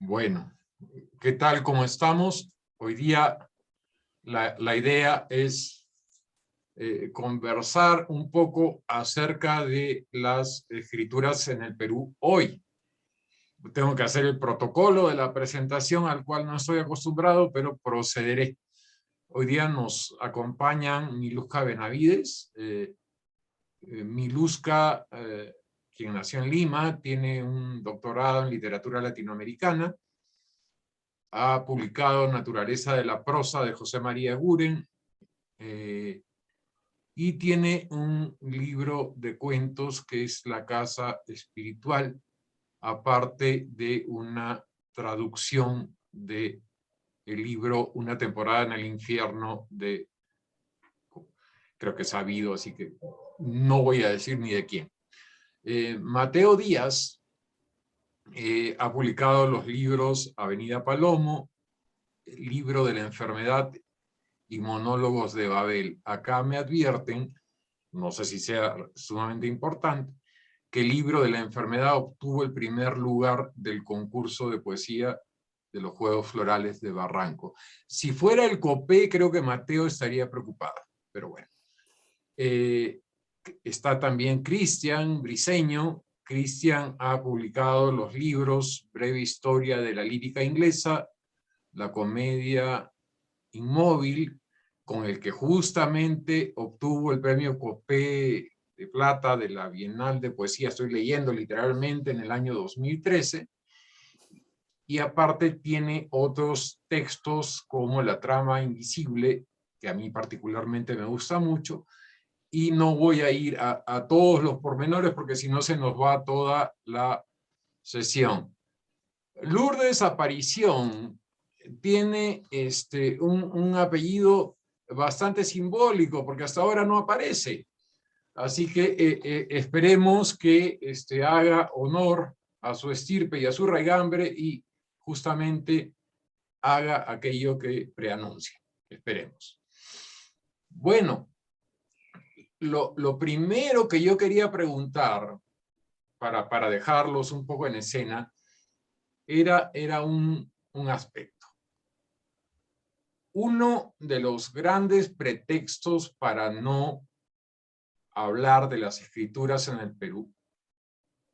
Bueno, ¿qué tal? ¿Cómo estamos? Hoy día la idea es conversar un poco acerca de las escrituras en el Perú hoy. Tengo que hacer el protocolo de la presentación al cual no estoy acostumbrado, pero procederé. Hoy día nos acompañan Miluska Benavides. Miluska, quien nació en Lima, tiene un doctorado en literatura latinoamericana. Ha publicado Naturaleza de la prosa de José María Eguren y tiene un libro de cuentos que es La Casa Espiritual, aparte de una traducción de el libro Una temporada en el infierno de, creo que es sabido, así que no voy a decir ni de quién. Mateo Díaz ha publicado los libros Avenida Palomo, el libro de la enfermedad y Monólogos de Babel. Acá me advierten, no sé si sea sumamente importante, que el libro de la enfermedad obtuvo el primer lugar del concurso de poesía de los Juegos Florales de Barranco. Si fuera el COPE, creo que Mateo estaría preocupado, pero bueno. Está también Cristian Briceño. Cristian ha publicado los libros Breve Historia de la Lírica Inglesa, La Comedia Inmóvil, con el que justamente obtuvo el premio Copé de Plata de la Bienal de Poesía, estoy leyendo literalmente, en el año 2013, y aparte tiene otros textos como La Trama Invisible, que a mí particularmente me gusta mucho, y no voy a ir a todos los pormenores porque si no se nos va toda la sesión. Lourdes Aparición tiene un apellido bastante simbólico porque hasta ahora no aparece. Así que esperemos que haga honor a su estirpe y a su raigambre y justamente haga aquello que preanuncia. Esperemos. Bueno, lo primero que yo quería preguntar para dejarlos un poco en escena era un aspecto. Uno de los grandes pretextos para no hablar de las escrituras en el Perú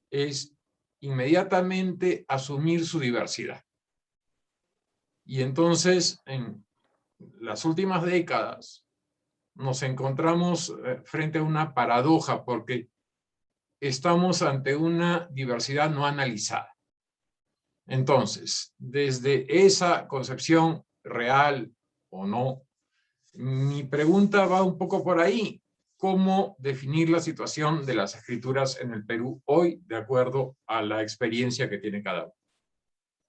es inmediatamente asumir su diversidad. Y entonces, en las últimas décadas, nos encontramos frente a una paradoja porque estamos ante una diversidad no analizada. Entonces, desde esa concepción real o no, mi pregunta va un poco por ahí. ¿Cómo definir la situación de las escrituras en el Perú hoy de acuerdo a la experiencia que tiene cada uno?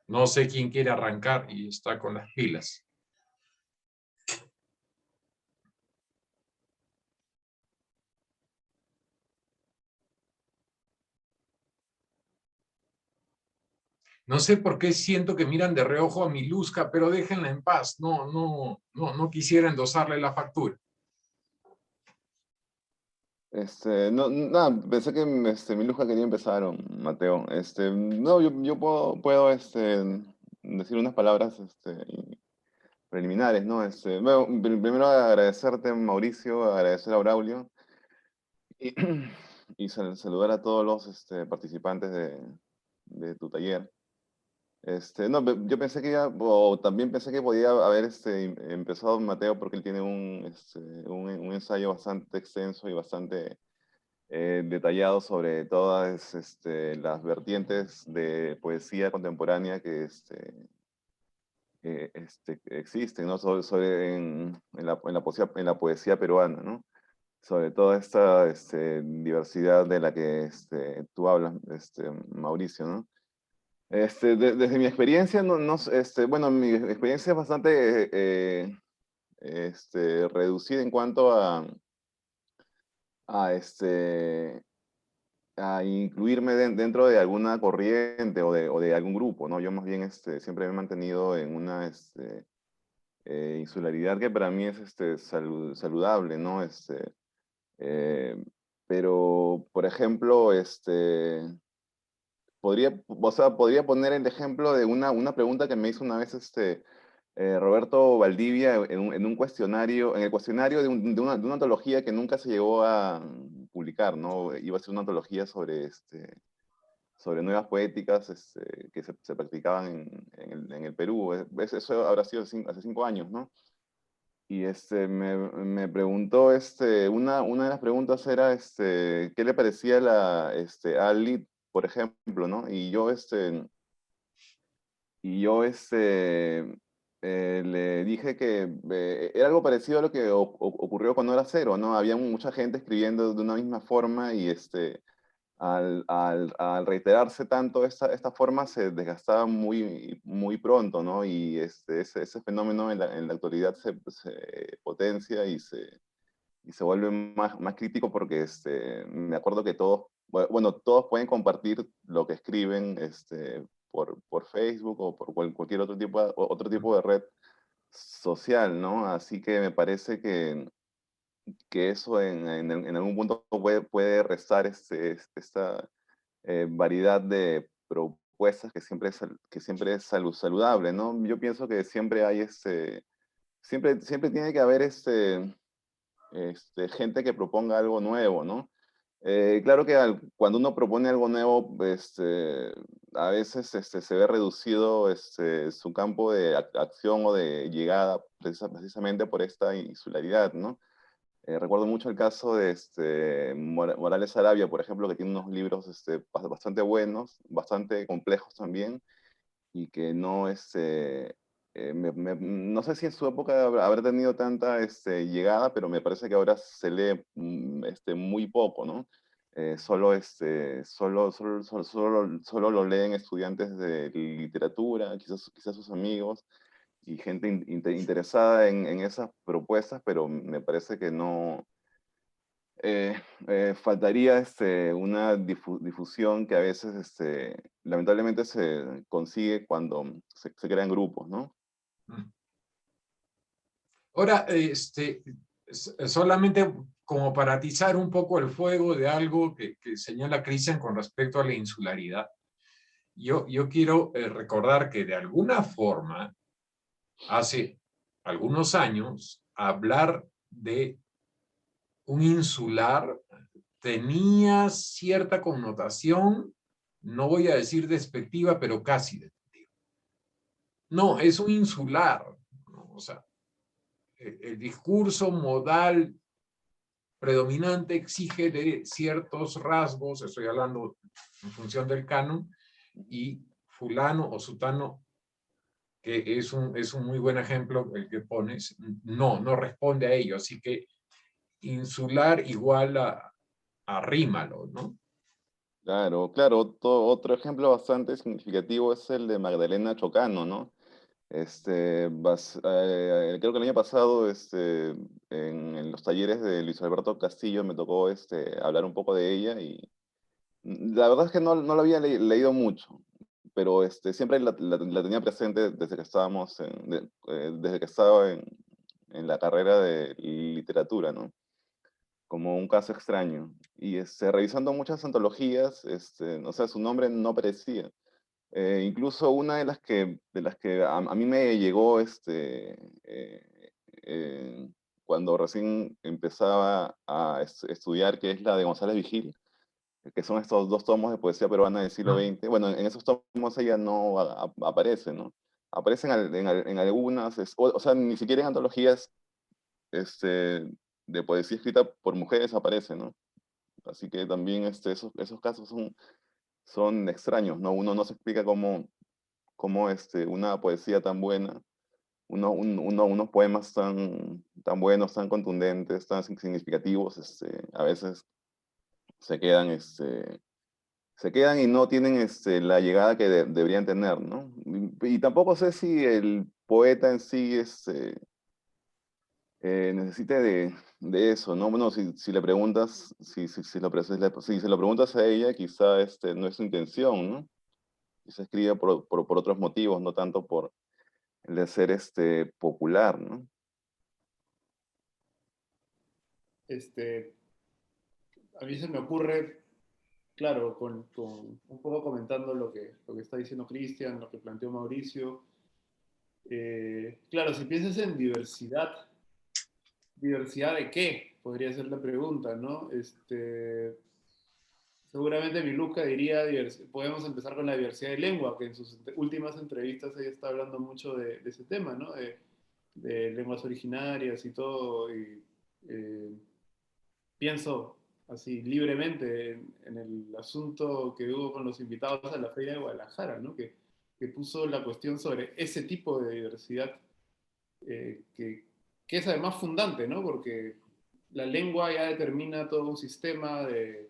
No sé quién quiere arrancar y está con las pilas. No sé por qué siento que miran de reojo a Miluska, pero déjenla en paz. No quisiera endosarle la factura. No, nada, pensé que Miluja quería empezar, Mateo. No, yo puedo decir unas palabras preliminares, ¿no? Bueno, primero agradecerte, Mauricio, agradecer a Braulio y, y saludar a todos los participantes de tu taller. No, yo pensé que ya, o también pensé que podía haber empezado Mateo porque él tiene un ensayo bastante extenso y bastante detallado sobre todas las vertientes de poesía contemporánea que existen, ¿no? En la poesía peruana, ¿no? Sobre toda esta diversidad de la que tú hablas, Mauricio, ¿no? Desde mi experiencia, bueno, mi experiencia es bastante reducida en cuanto a, a incluirme dentro de alguna corriente o de algún grupo, ¿no? Yo más bien siempre me he mantenido en una insularidad que para mí es saludable, ¿no? Eh, pero, por ejemplo, podría poner el ejemplo de una pregunta que me hizo una vez Roberto Valdivia en un cuestionario, en el cuestionario de una antología que nunca se llegó a publicar, ¿no? Iba a ser una antología sobre nuevas poéticas que se practicaban en el Perú. Eso habrá sido hace 5 años, ¿no? Y me preguntó, una de las preguntas era, ¿qué le parecía a Al, por ejemplo, ¿no? Le dije que era algo parecido a lo que ocurrió con Hora Cero, ¿no? Había mucha gente escribiendo de una misma forma y al reiterarse tanto esta forma se desgastaba muy, muy pronto, ¿no? Y ese fenómeno en la actualidad se potencia y se vuelve más crítico porque me acuerdo que todos, bueno, todos pueden compartir lo que escriben por Facebook o por cualquier otro tipo de red social, ¿no? Así que me parece que eso en algún punto puede restar esta variedad de propuestas que siempre es saludable, ¿no? Yo pienso que siempre hay siempre tiene que haber gente que proponga algo nuevo, ¿no? Claro que cuando uno propone algo nuevo, a veces se ve reducido su campo de acción o de llegada precisamente por esta insularidad, ¿no? Recuerdo mucho el caso de Morales Arabia, por ejemplo, que tiene unos libros bastante buenos, bastante complejos también, y que no, no sé si en su época habrá tenido tanta llegada, pero me parece que ahora se lee muy poco, ¿no? Solo lo leen estudiantes de literatura, quizás sus amigos, y gente interesada en esas propuestas, pero me parece que no, eh, faltaría una difusión que a veces lamentablemente se consigue cuando se crean grupos, ¿no? Ahora, solamente como para atizar un poco el fuego de algo que señala Cristian con respecto a la insularidad, yo quiero recordar que de alguna forma, hace algunos años, hablar de un insular tenía cierta connotación, no voy a decir despectiva, pero casi despectiva. No, es un insular, ¿no? O sea, el discurso modal predominante exige de ciertos rasgos, estoy hablando en función del canon, y fulano o sutano, que es un muy buen ejemplo el que pones, no responde a ello, así que insular igual a arrímalo, ¿no? Claro, claro. Otro ejemplo bastante significativo es el de Magdalena Chocano, ¿no? Creo que el año pasado, en los talleres de Luis Alberto Castillo me tocó hablar un poco de ella y la verdad es que no la había leído mucho, pero siempre la tenía presente desde que desde que estaba en la carrera de literatura, ¿no? Como un caso extraño. Y revisando muchas antologías, o sea, su nombre no aparecía. Incluso una de las que a mí me llegó eh, cuando recién empezaba a estudiar, que es la de González Vigil, que son estos 2 tomos de poesía peruana del siglo Ah, XX. Bueno, en esos tomos ella no aparece, ¿no? Aparecen en algunas, o sea, ni siquiera en antologías de poesía escrita por mujeres aparece, ¿no? Así que también esos casos son extraños, ¿no? Uno no se explica cómo una poesía tan buena, unos poemas tan buenos, tan contundentes, tan significativos, a veces se quedan, se quedan y no tienen la llegada que deberían tener, ¿no? Y tampoco sé si el poeta en sí necesite de eso, ¿no? Bueno, si le preguntas, si se lo preguntas a ella, quizá no es su intención, ¿no? Quizá escribe por otros motivos, no tanto por el de ser popular, ¿no? Este, a mí se me ocurre claro, un poco comentando lo que está diciendo Cristian, lo que planteó Mauricio. Claro, si piensas en diversidad, ¿diversidad de qué? Podría ser la pregunta, ¿no? Seguramente Miluska diría, podemos empezar con la diversidad de lengua, que en sus últimas entrevistas ella está hablando mucho de ese tema, ¿no? De lenguas originarias y todo, y eh, pienso así libremente en el asunto que hubo con los invitados a la Feria de Guadalajara, ¿no? Que puso la cuestión sobre ese tipo de diversidad, que es además fundante, ¿no? Porque la lengua ya determina todo un sistema de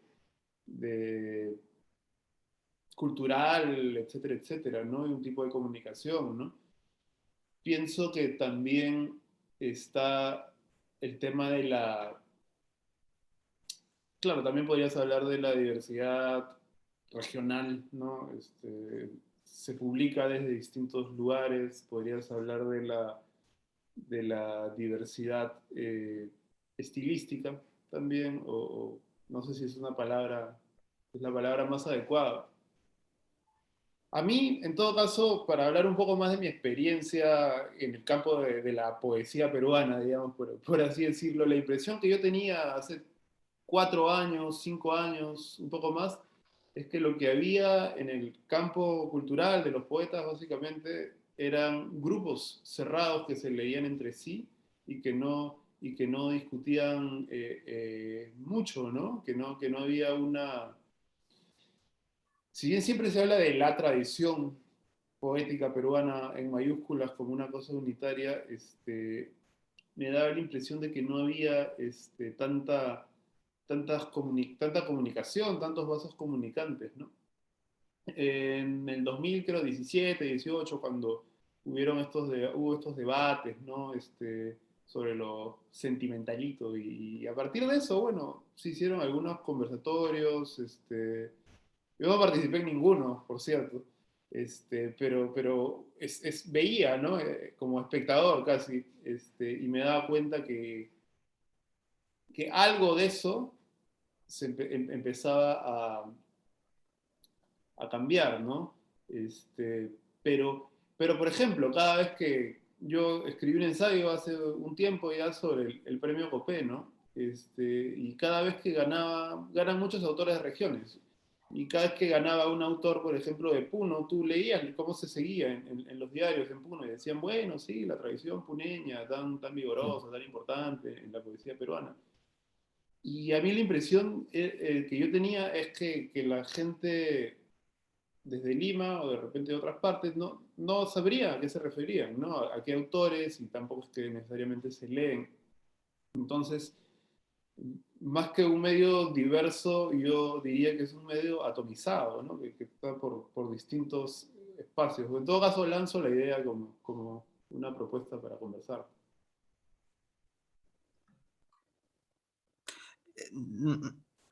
cultural, etcétera, etcétera, ¿no? Y un tipo de comunicación, ¿no? Pienso que también está el tema de claro, también podrías hablar de la diversidad regional, ¿no? Se publica desde distintos lugares, podrías hablar de la diversidad estilística también, o no sé si es la palabra más adecuada. A mí, en todo caso, para hablar un poco más de mi experiencia en el campo de la poesía peruana, digamos, por así decirlo, la impresión que yo tenía hace 4 años, 5 años, un poco más, es que lo que había en el campo cultural de los poetas básicamente eran grupos cerrados que se leían entre sí y que no discutían mucho, ¿no? Que no había una... Si bien siempre se habla de la tradición poética peruana en mayúsculas como una cosa unitaria, me daba la impresión de que no había tanta comunicación, tantos vasos comunicantes, ¿no? En el 2000, creo, 17, 18, cuando hubo estos debates, ¿no? Sobre lo sentimentalito, y a partir de eso, bueno, se hicieron algunos conversatorios, yo no participé en ninguno, por cierto, pero veía, ¿no? Como espectador casi, y me daba cuenta que algo de eso empezaba a cambiar, ¿no? Pero, por ejemplo, cada vez que yo escribí un ensayo hace un tiempo ya sobre el premio Copé, ¿no? Y cada vez que ganan muchos autores de regiones, y cada vez que ganaba un autor, por ejemplo, de Puno, tú leías cómo se seguía en los diarios en Puno, y decían, bueno, sí, la tradición puneña, tan vigorosa, tan importante en la poesía peruana. Y a mí la impresión que yo tenía es que la gente desde Lima o de repente de otras partes no sabría a qué se referían, ¿no? A qué autores, y tampoco es que necesariamente se leen. Entonces, más que un medio diverso, yo diría que es un medio atomizado, ¿no? Que está por distintos espacios. En todo caso, lanzo la idea como una propuesta para conversar.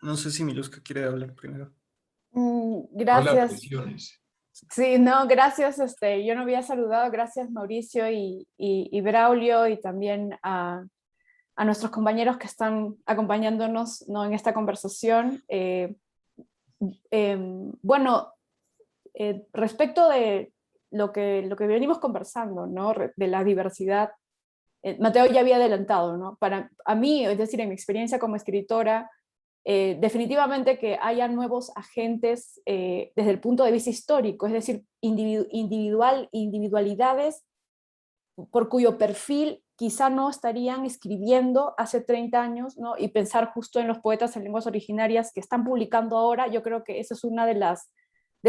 No sé si Miluska quiere hablar primero. No la Gracias. presiones. Sí, no, gracias. Yo no había saludado, gracias Mauricio y Braulio, y también a nuestros compañeros que están acompañándonos, ¿no?, en esta conversación. Bueno, respecto de lo que venimos conversando, ¿no?, de la diversidad, Mateo ya había adelantado, ¿no? A mí, es decir, en mi experiencia como escritora, definitivamente que haya nuevos agentes desde el punto de vista histórico, es decir, individualidades por cuyo perfil quizá no estarían escribiendo hace 30 años, ¿no? Y pensar justo en los poetas en lenguas originarias que están publicando ahora, yo creo que ese es uno de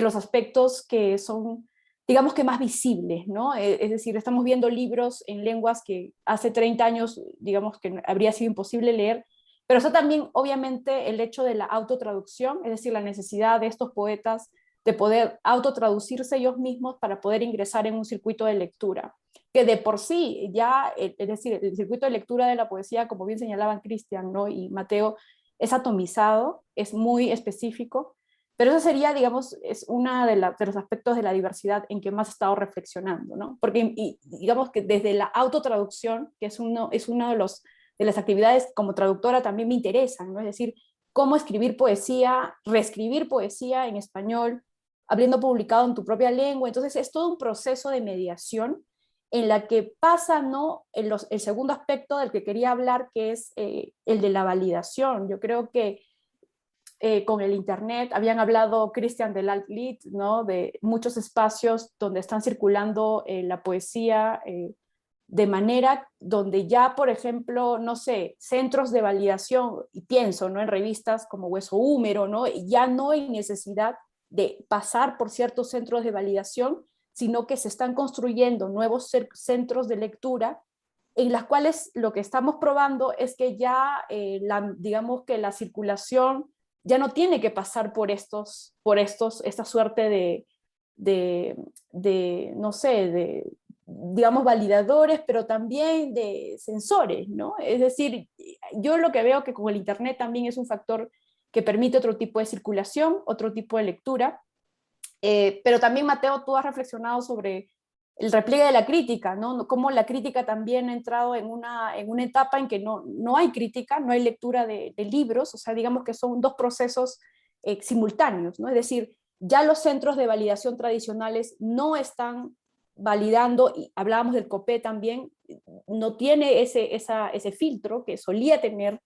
los aspectos que son, digamos, que más visibles, ¿no? Es decir, estamos viendo libros en lenguas que hace 30 años, digamos, que habría sido imposible leer, pero está también, obviamente, el hecho de la autotraducción, es decir, la necesidad de estos poetas de poder autotraducirse ellos mismos para poder ingresar en un circuito de lectura, que de por sí ya, es decir, el circuito de lectura de la poesía, como bien señalaban Cristian, ¿no?, y Mateo, es atomizado, es muy específico, pero eso sería, digamos, es uno de los aspectos de la diversidad en que más he estado reflexionando, ¿no? Porque digamos que desde la autotraducción, que es uno de las actividades como traductora también me interesan, ¿no? Es decir, cómo escribir poesía, reescribir poesía en español, habiendo publicado en tu propia lengua. Entonces es todo un proceso de mediación en la que pasa, ¿no?, el segundo aspecto del que quería hablar, que es el de la validación. Yo creo que con el Internet, habían hablado Christian de Lit, ¿no?, de muchos espacios donde están circulando la poesía, de manera donde ya, por ejemplo, no sé, centros de validación, y pienso, ¿no?, en revistas como Hueso Húmero, ¿no?, ya no hay necesidad de pasar por ciertos centros de validación, sino que se están construyendo nuevos centros de lectura en las cuales lo que estamos probando es que ya, digamos que la circulación ya no tiene que pasar por esta suerte no sé, digamos, validadores, pero también de sensores, ¿no? Es decir, yo lo que veo que con el Internet también es un factor que permite otro tipo de circulación, otro tipo de lectura, pero también, Mateo, tú has reflexionado sobre el repliegue de la crítica, ¿no? Cómo la crítica también ha entrado en una etapa en que no hay crítica, no hay lectura de libros, o sea, digamos que son dos procesos simultáneos, ¿no? Es decir, ya los centros de validación tradicionales no están validando, y hablábamos del COPE también, no tiene ese filtro que solía tener,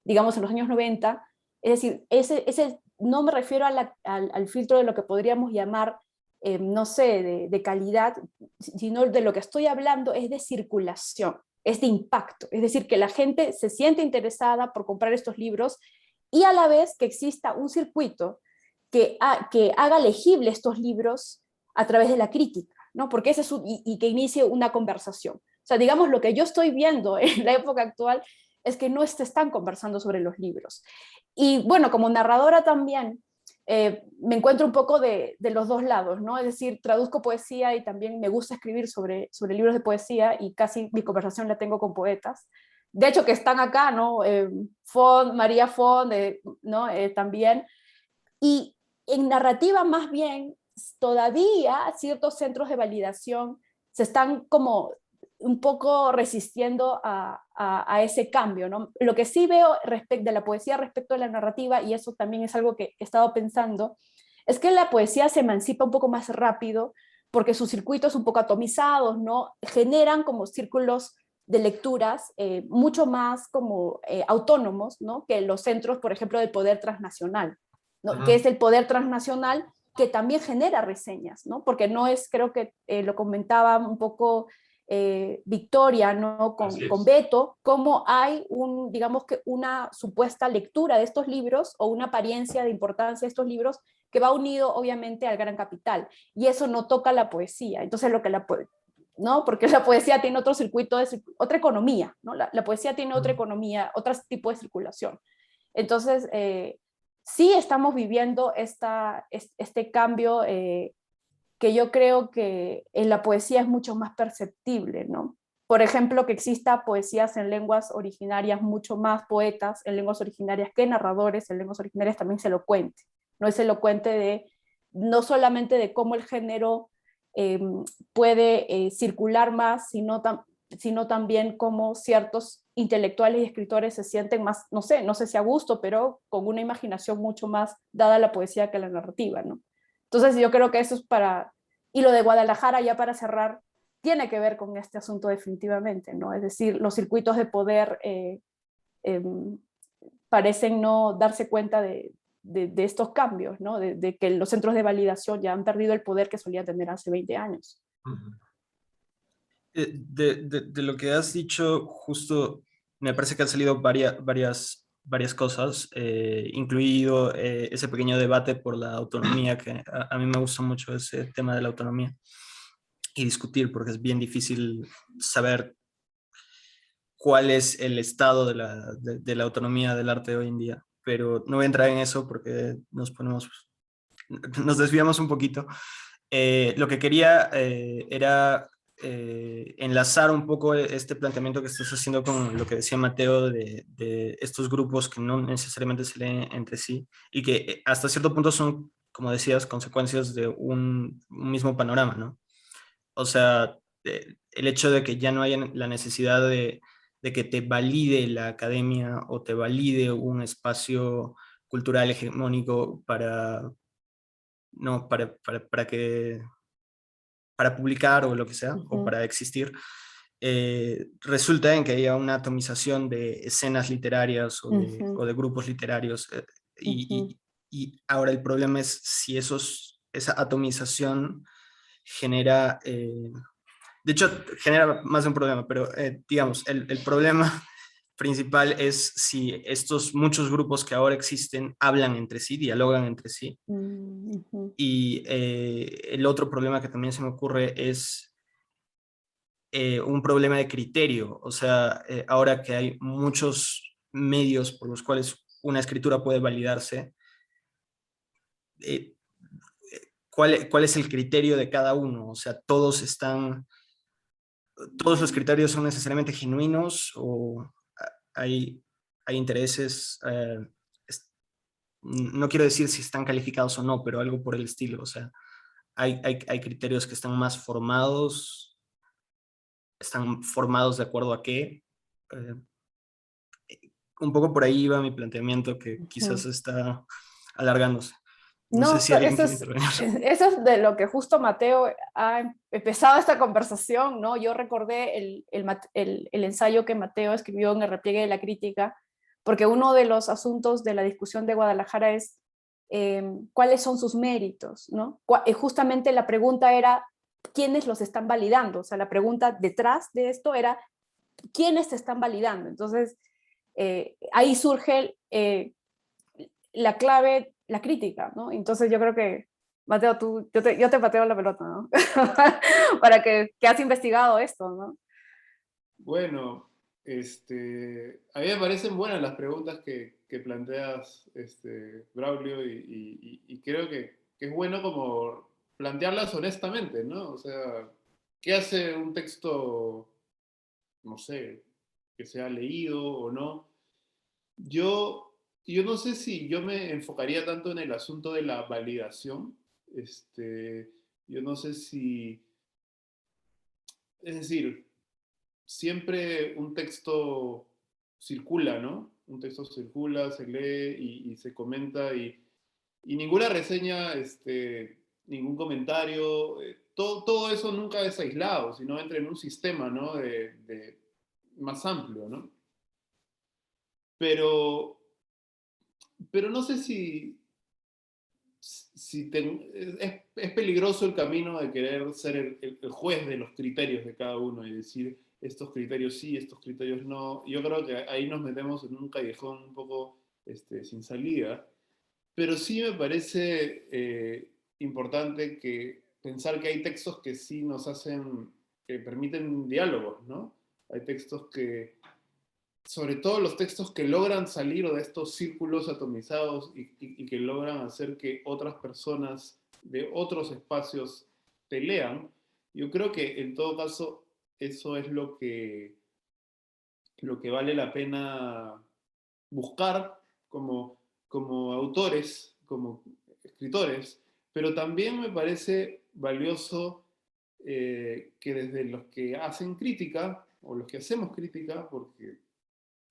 digamos, en los años 90, es decir, no me refiero al filtro de lo que podríamos llamar, no sé, de calidad, sino de lo que estoy hablando es de circulación, es de impacto, es decir, que la gente se siente interesada por comprar estos libros y a la vez que exista un circuito que haga legible estos libros a través de la crítica, ¿no? Porque y que inicie una conversación. O sea, digamos, lo que yo estoy viendo en la época actual es que no se están conversando sobre los libros. Y bueno, como narradora también, me encuentro un poco de los dos lados, ¿no? Es decir, traduzco poesía y también me gusta escribir sobre libros de poesía, y casi mi conversación la tengo con poetas. De hecho, que están acá, ¿no? María Font, ¿no? También. Y en narrativa, más bien, todavía ciertos centros de validación se están como un poco resistiendo a ese cambio, ¿no? Lo que sí veo de la poesía respecto a la narrativa, y eso también es algo que he estado pensando, es que la poesía se emancipa un poco más rápido porque sus circuitos un poco atomizados, ¿no?, generan como círculos de lecturas mucho más como autónomos, ¿no?, que los centros, por ejemplo, del poder transnacional, ¿no? Que es el poder transnacional que también genera reseñas, ¿no? Porque no es, creo que lo comentaba un poco Victoria, ¿no?, con Beto, cómo hay digamos que una supuesta lectura de estos libros o una apariencia de importancia de estos libros que va unido obviamente al gran capital, y eso no toca la poesía. Entonces ¿no? Porque la poesía tiene otro circuito, otra economía, ¿no? La poesía tiene otra economía, otro tipo de circulación. Entonces, sí estamos viviendo este cambio que yo creo que en la poesía es mucho más perceptible, ¿no? Por ejemplo, que exista poesías en lenguas originarias, mucho más poetas en lenguas originarias que narradores en lenguas originarias, también es elocuente. No es elocuente no solamente de cómo el género puede circular más, sino también cómo ciertos intelectuales y escritores se sienten más, no sé si a gusto, pero con una imaginación mucho más dada a la poesía que a la narrativa, ¿no? Entonces yo creo que eso es y lo de Guadalajara, ya para cerrar, tiene que ver con este asunto definitivamente, ¿no? Es decir, los circuitos de poder parecen no darse cuenta de estos cambios, ¿no? De que los centros de validación ya han perdido el poder que solían tener hace 20 años. De lo que has dicho, justo me parece que han salido varias cosas, incluido ese pequeño debate por la autonomía, que a mí me gusta mucho ese tema de la autonomía y discutir, porque es bien difícil saber cuál es el estado de la autonomía del arte hoy en día, pero no voy a entrar en eso porque nos desviamos un poquito. Lo que quería era enlazar un poco este planteamiento que estás haciendo con lo que decía Mateo de estos grupos que no necesariamente se leen entre sí y que hasta cierto punto son, como decías, consecuencias de un mismo panorama, ¿no? O sea, el hecho de que ya no haya la necesidad de que te valide la academia o te valide un espacio cultural hegemónico no, para publicar o lo que sea, o para existir, resulta en que haya una atomización de escenas literarias o de grupos literarios. Y ahora el problema es si esa atomización genera, de hecho genera más de un problema, pero digamos, el problema principal es si estos muchos grupos que ahora existen hablan entre sí, dialogan entre sí. Y el otro problema que también se me ocurre es un problema de criterio. O sea, ahora que hay muchos medios por los cuales una escritura puede validarse, ¿cuál es el criterio de cada uno? O sea, todos los criterios son necesariamente genuinos o hay intereses, no quiero decir si están calificados o no, pero algo por el estilo. O sea, hay criterios que están formados de acuerdo a qué. Un poco por ahí iba mi planteamiento, que quizás está alargándose. No sé No, si alguien eso quiere es, intervenir. eso es de lo que justo Mateo ha empezado esta conversación, ¿no? Yo recordé el ensayo que Mateo escribió en el repliegue de la crítica, porque uno de los asuntos de la discusión de Guadalajara es cuáles son sus méritos, ¿no? Justamente la pregunta era, ¿quiénes los están validando? O sea, la pregunta detrás de esto era, ¿quiénes se están validando? Entonces, ahí surge la clave, la crítica, ¿no? Entonces yo creo que, Mateo, yo te pateo la pelota, ¿no? Para que has investigado esto, ¿no? Bueno, a mí me parecen buenas las preguntas que planteas, Braulio, y creo que es bueno como plantearlas honestamente, ¿no? O sea, ¿qué hace un texto, no sé, que sea leído o no? Yo, yo no sé si yo me enfocaría tanto en el asunto de la validación. Yo no sé si, es decir, siempre un texto circula, ¿no? Un texto circula, se lee y se comenta y ninguna reseña, ningún comentario, todo eso nunca es aislado, sino entra en un sistema, ¿no? Más amplio, ¿no? Pero, pero no sé es peligroso el camino de querer ser el juez de los criterios de cada uno y decir estos criterios sí, estos criterios no. Yo creo que ahí nos metemos en un callejón un poco sin salida, pero sí me parece importante pensar que hay textos que sí que permiten diálogos, ¿no? Hay textos sobre todo los textos que logran salir de estos círculos atomizados y que logran hacer que otras personas de otros espacios te lean, yo creo que en todo caso eso es lo que vale la pena buscar como autores, como escritores, pero también me parece valioso que desde los que hacen crítica, o los que hacemos crítica, porque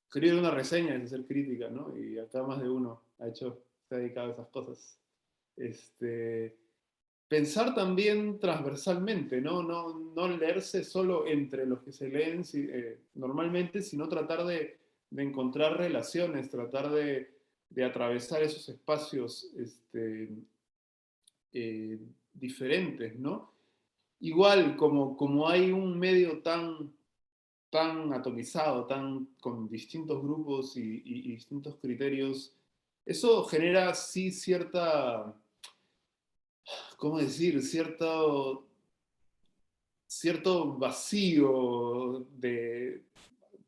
escribir una reseña es hacer crítica, ¿no? Y acá más de uno se ha dedicado a esas cosas. Pensar también transversalmente, ¿no? No leerse solo entre los que se leen normalmente, sino tratar de encontrar relaciones, tratar de atravesar esos espacios diferentes, ¿no? Igual, como hay un medio tan atomizado, con distintos grupos y distintos criterios, eso genera sí cierta, ¿cómo decir? Cierto vacío de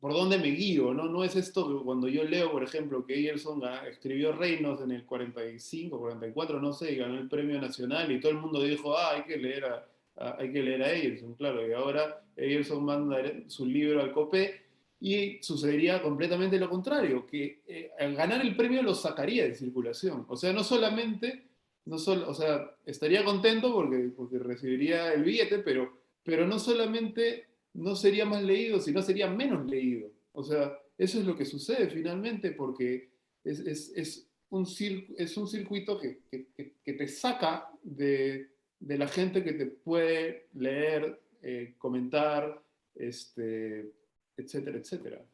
por dónde me guío, ¿no? No es esto que cuando yo leo, por ejemplo, que Emerson escribió Reinos en el 45, 44, no sé, y ganó el premio nacional y todo el mundo dijo, hay que leer hay que leer a Emerson, claro, y ahora Emerson manda su libro al COPE y sucedería completamente lo contrario, que al ganar el premio lo sacaría de circulación. O sea, o sea, estaría contento porque recibiría el billete, pero no solamente no sería más leído, sino sería menos leído. O sea, eso es lo que sucede finalmente, porque es es un circuito que te saca de la gente que te puede leer, comentar, etcétera, etcétera.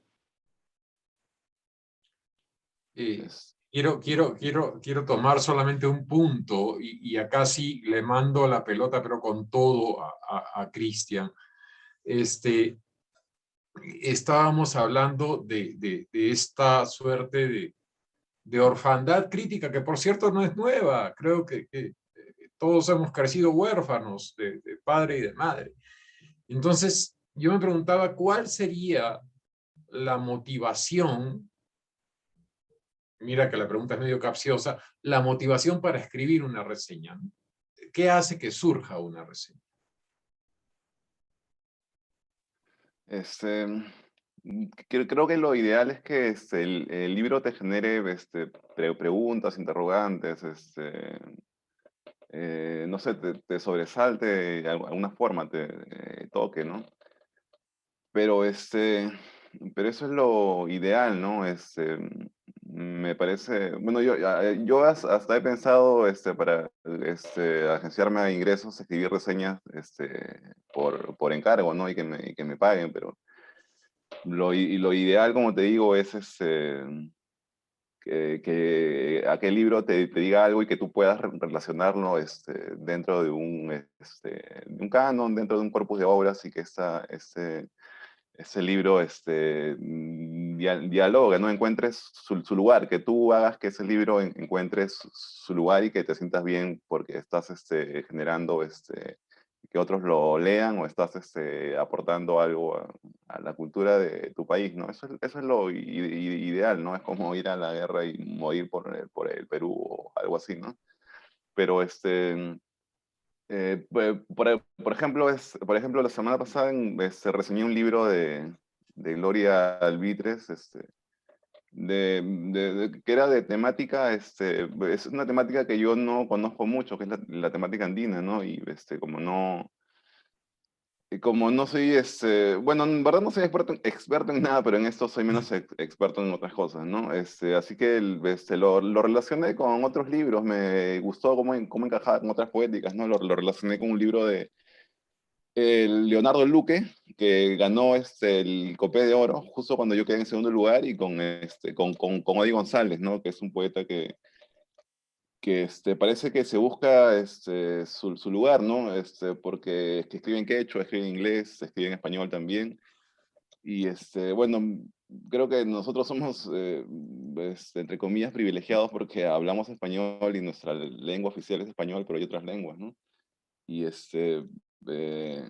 Es- Quiero tomar solamente un punto y acá sí le mando la pelota, pero con todo a Cristian. Estábamos hablando de esta suerte de orfandad crítica, que por cierto no es nueva. Creo que todos hemos crecido huérfanos de padre y de madre. Entonces, yo me preguntaba cuál sería la motivación, mira que la pregunta es medio capciosa, la motivación para escribir una reseña, ¿no? ¿Qué hace que surja una reseña? Este, creo que lo ideal es que el libro te genere preguntas, interrogantes, no sé, te sobresalte de alguna forma, te toque, ¿no? Pero, pero eso es lo ideal, ¿no? Me parece, bueno, yo hasta he pensado para agenciarme a ingresos, escribir reseñas por encargo, ¿no? Y que me paguen, pero lo ideal, como te digo, es que aquel libro te diga algo y que tú puedas relacionarlo dentro de un canon, dentro de un corpus de obras y que ese libro dialogue, ¿no? Encuentres su lugar, que tú hagas que ese libro encuentre su lugar y que te sientas bien porque estás generando que otros lo lean o estás aportando algo a la cultura de tu país, ¿no? Eso es lo ideal, ¿no? Es como ir a la guerra y morir por el Perú o algo así, ¿no? Pero por ejemplo, por ejemplo, la semana pasada reseñé un libro de Gloria Albitres, que era de temática, es una temática que yo no conozco mucho, que es la temática andina, ¿no? Y como no soy, bueno, en verdad no soy experto en nada, pero en esto soy menos experto en otras cosas, ¿no? Así que lo relacioné con otros libros, me gustó cómo encajaba con otras poéticas, ¿no? Lo relacioné con un libro de Leonardo Luque, que ganó el Copé de Oro, justo cuando yo quedé en segundo lugar, y con Odi González, ¿no? Que es un poeta que parece que se busca su lugar, ¿no? Porque es que escribe en quechua, escribe en inglés, escribe en español también. Y bueno, creo que nosotros somos, entre comillas, privilegiados porque hablamos español y nuestra lengua oficial es español, pero hay otras lenguas, ¿no? Y, eh,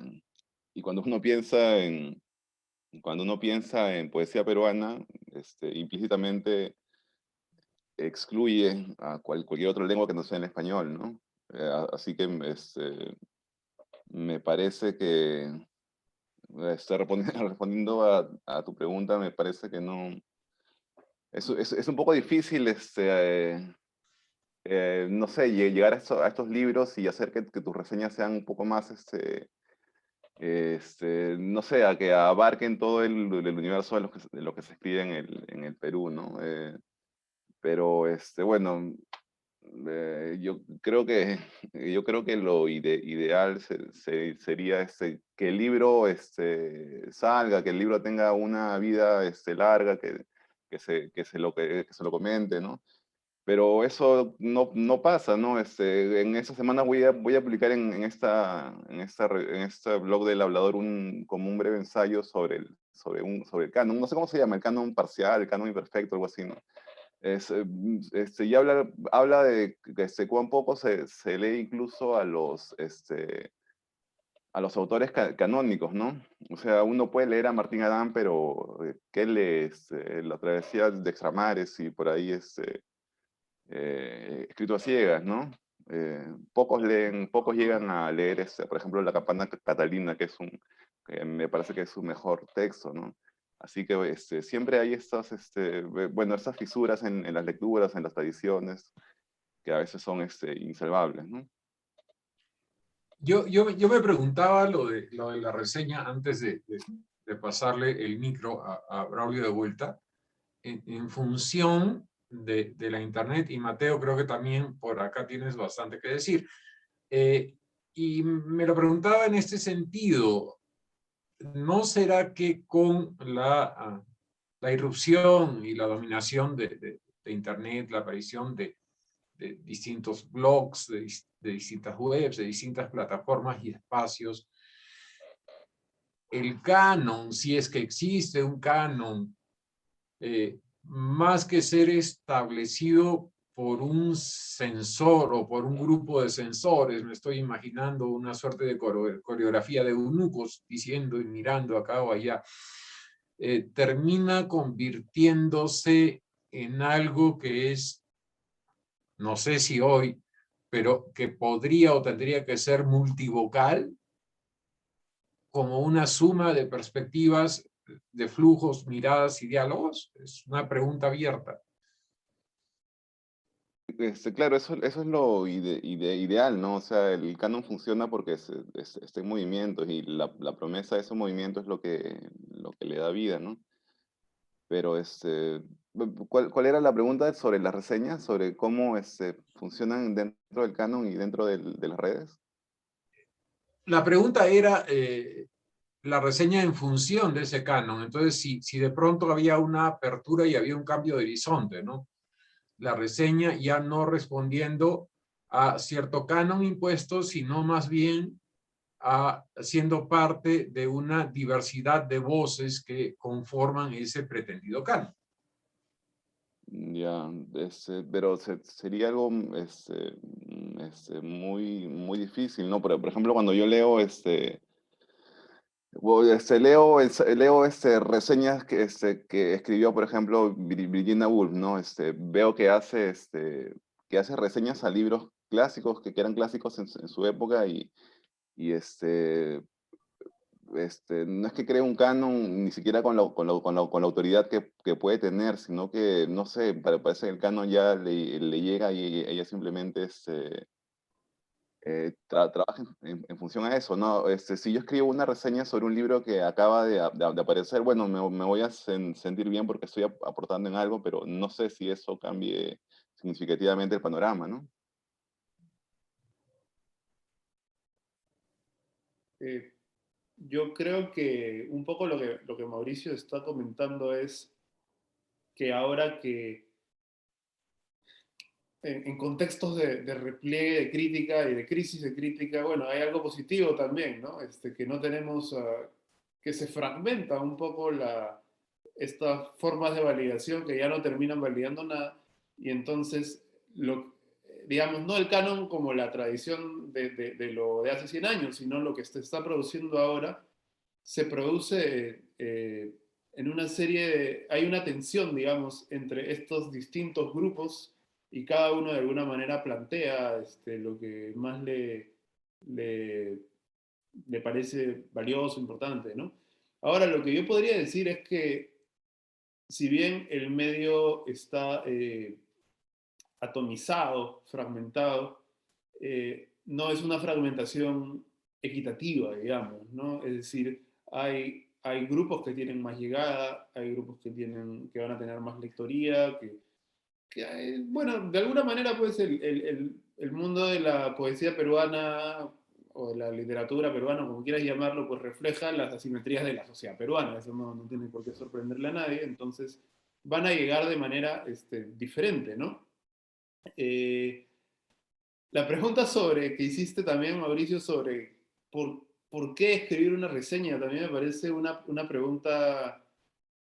y cuando uno piensa en poesía peruana, implícitamente excluye a cualquier otra lengua que no sea el español, ¿no? Así que me parece que, respondiendo a tu pregunta, me parece que no, es un poco difícil, no sé, llegar a estos libros y hacer que tus reseñas sean un poco más, no sé, a que abarquen todo el universo de lo que se escribe en el Perú, ¿no? Pero, bueno, yo creo que lo ideal sería que el libro salga, que el libro tenga una vida larga, que se lo comente, ¿no? Pero eso no pasa, ¿no? En esta semana voy a publicar en este blog del Hablador como un breve ensayo sobre el canon. No sé cómo se llama, el canon parcial, el canon imperfecto, algo así, ¿no? Y habla de que cuán poco se lee incluso a los autores canónicos, ¿no? O sea, uno puede leer a Martín Adán, pero ¿qué lee? La travesía de extramares y por ahí escrito a ciegas, ¿no? Pocos llegan a leer, por ejemplo, La campana catalina, que me parece que es su mejor texto, ¿no? Así que siempre hay bueno, estas fisuras en las lecturas, en las tradiciones, que a veces son insalvables, ¿no? Yo me preguntaba lo de la reseña antes de pasarle el micro a Braulio de vuelta, en función de la Internet, y Mateo, creo que también por acá tienes bastante que decir. Y me lo preguntaba en este sentido, ¿no será que con la irrupción y la dominación de Internet, la aparición de distintos blogs, de distintas webs, de distintas plataformas y espacios, el canon, si es que existe un canon, más que ser establecido por un censor o por un grupo de censores, me estoy imaginando una suerte de coreografía de eunucos diciendo y mirando acá o allá, termina convirtiéndose en algo que es, no sé si hoy, pero que podría o tendría que ser multivocal, como una suma de perspectivas, de flujos, miradas y diálogos? Es una pregunta abierta. Claro, eso es lo ideal, ¿no? O sea, el canon funciona porque está en movimiento y la promesa de ese movimiento es lo que le da vida, ¿no? Pero, ¿cuál era la pregunta sobre las reseñas? Sobre cómo funcionan dentro del canon y dentro de las redes. La pregunta era la reseña en función de ese canon. Entonces, si de pronto había una apertura y había un cambio de horizonte, ¿no? La reseña ya no respondiendo a cierto canon impuesto, sino más bien siendo parte de una diversidad de voces que conforman ese pretendido canon. Ya, pero sería algo muy difícil, ¿no? Por ejemplo, cuando yo leo leo reseñas que escribió, por ejemplo, Virginia Woolf, ¿no? Veo que hace reseñas a libros clásicos que eran clásicos en su época y no es que cree un canon ni siquiera con la autoridad que puede tener, sino que, no sé, parece que el canon ya le llega y ella simplemente trabaja en función a eso, ¿no? Si yo escribo una reseña sobre un libro que acaba de aparecer, bueno, me voy a sentir bien porque estoy aportando en algo, pero no sé si eso cambie significativamente el panorama, ¿no? Yo creo que un poco lo que Mauricio está comentando es que ahora que en contextos de repliegue de crítica y de crisis de crítica, bueno, hay algo positivo también, ¿no? Que no tenemos, que se fragmenta un poco estas formas de validación que ya no terminan validando nada, y entonces, digamos, no el canon como la tradición de lo de hace 100 años, sino lo que se está produciendo ahora, se produce en una hay una tensión, digamos, entre estos distintos grupos y cada uno de alguna manera plantea lo que más le parece valioso, importante, ¿no? Ahora, lo que yo podría decir es que si bien el medio está atomizado, fragmentado, no es una fragmentación equitativa, digamos, ¿no? Es decir, hay grupos que tienen más llegada, hay grupos que van a tener más lectoría, bueno, de alguna manera, pues el mundo de la poesía peruana o de la literatura peruana, como quieras llamarlo, pues refleja las asimetrías de la sociedad peruana. Eso no tiene por qué sorprenderle a nadie. Entonces, van a llegar de manera diferente, ¿no? La pregunta que hiciste también, Mauricio, sobre por qué escribir una reseña, también me parece una pregunta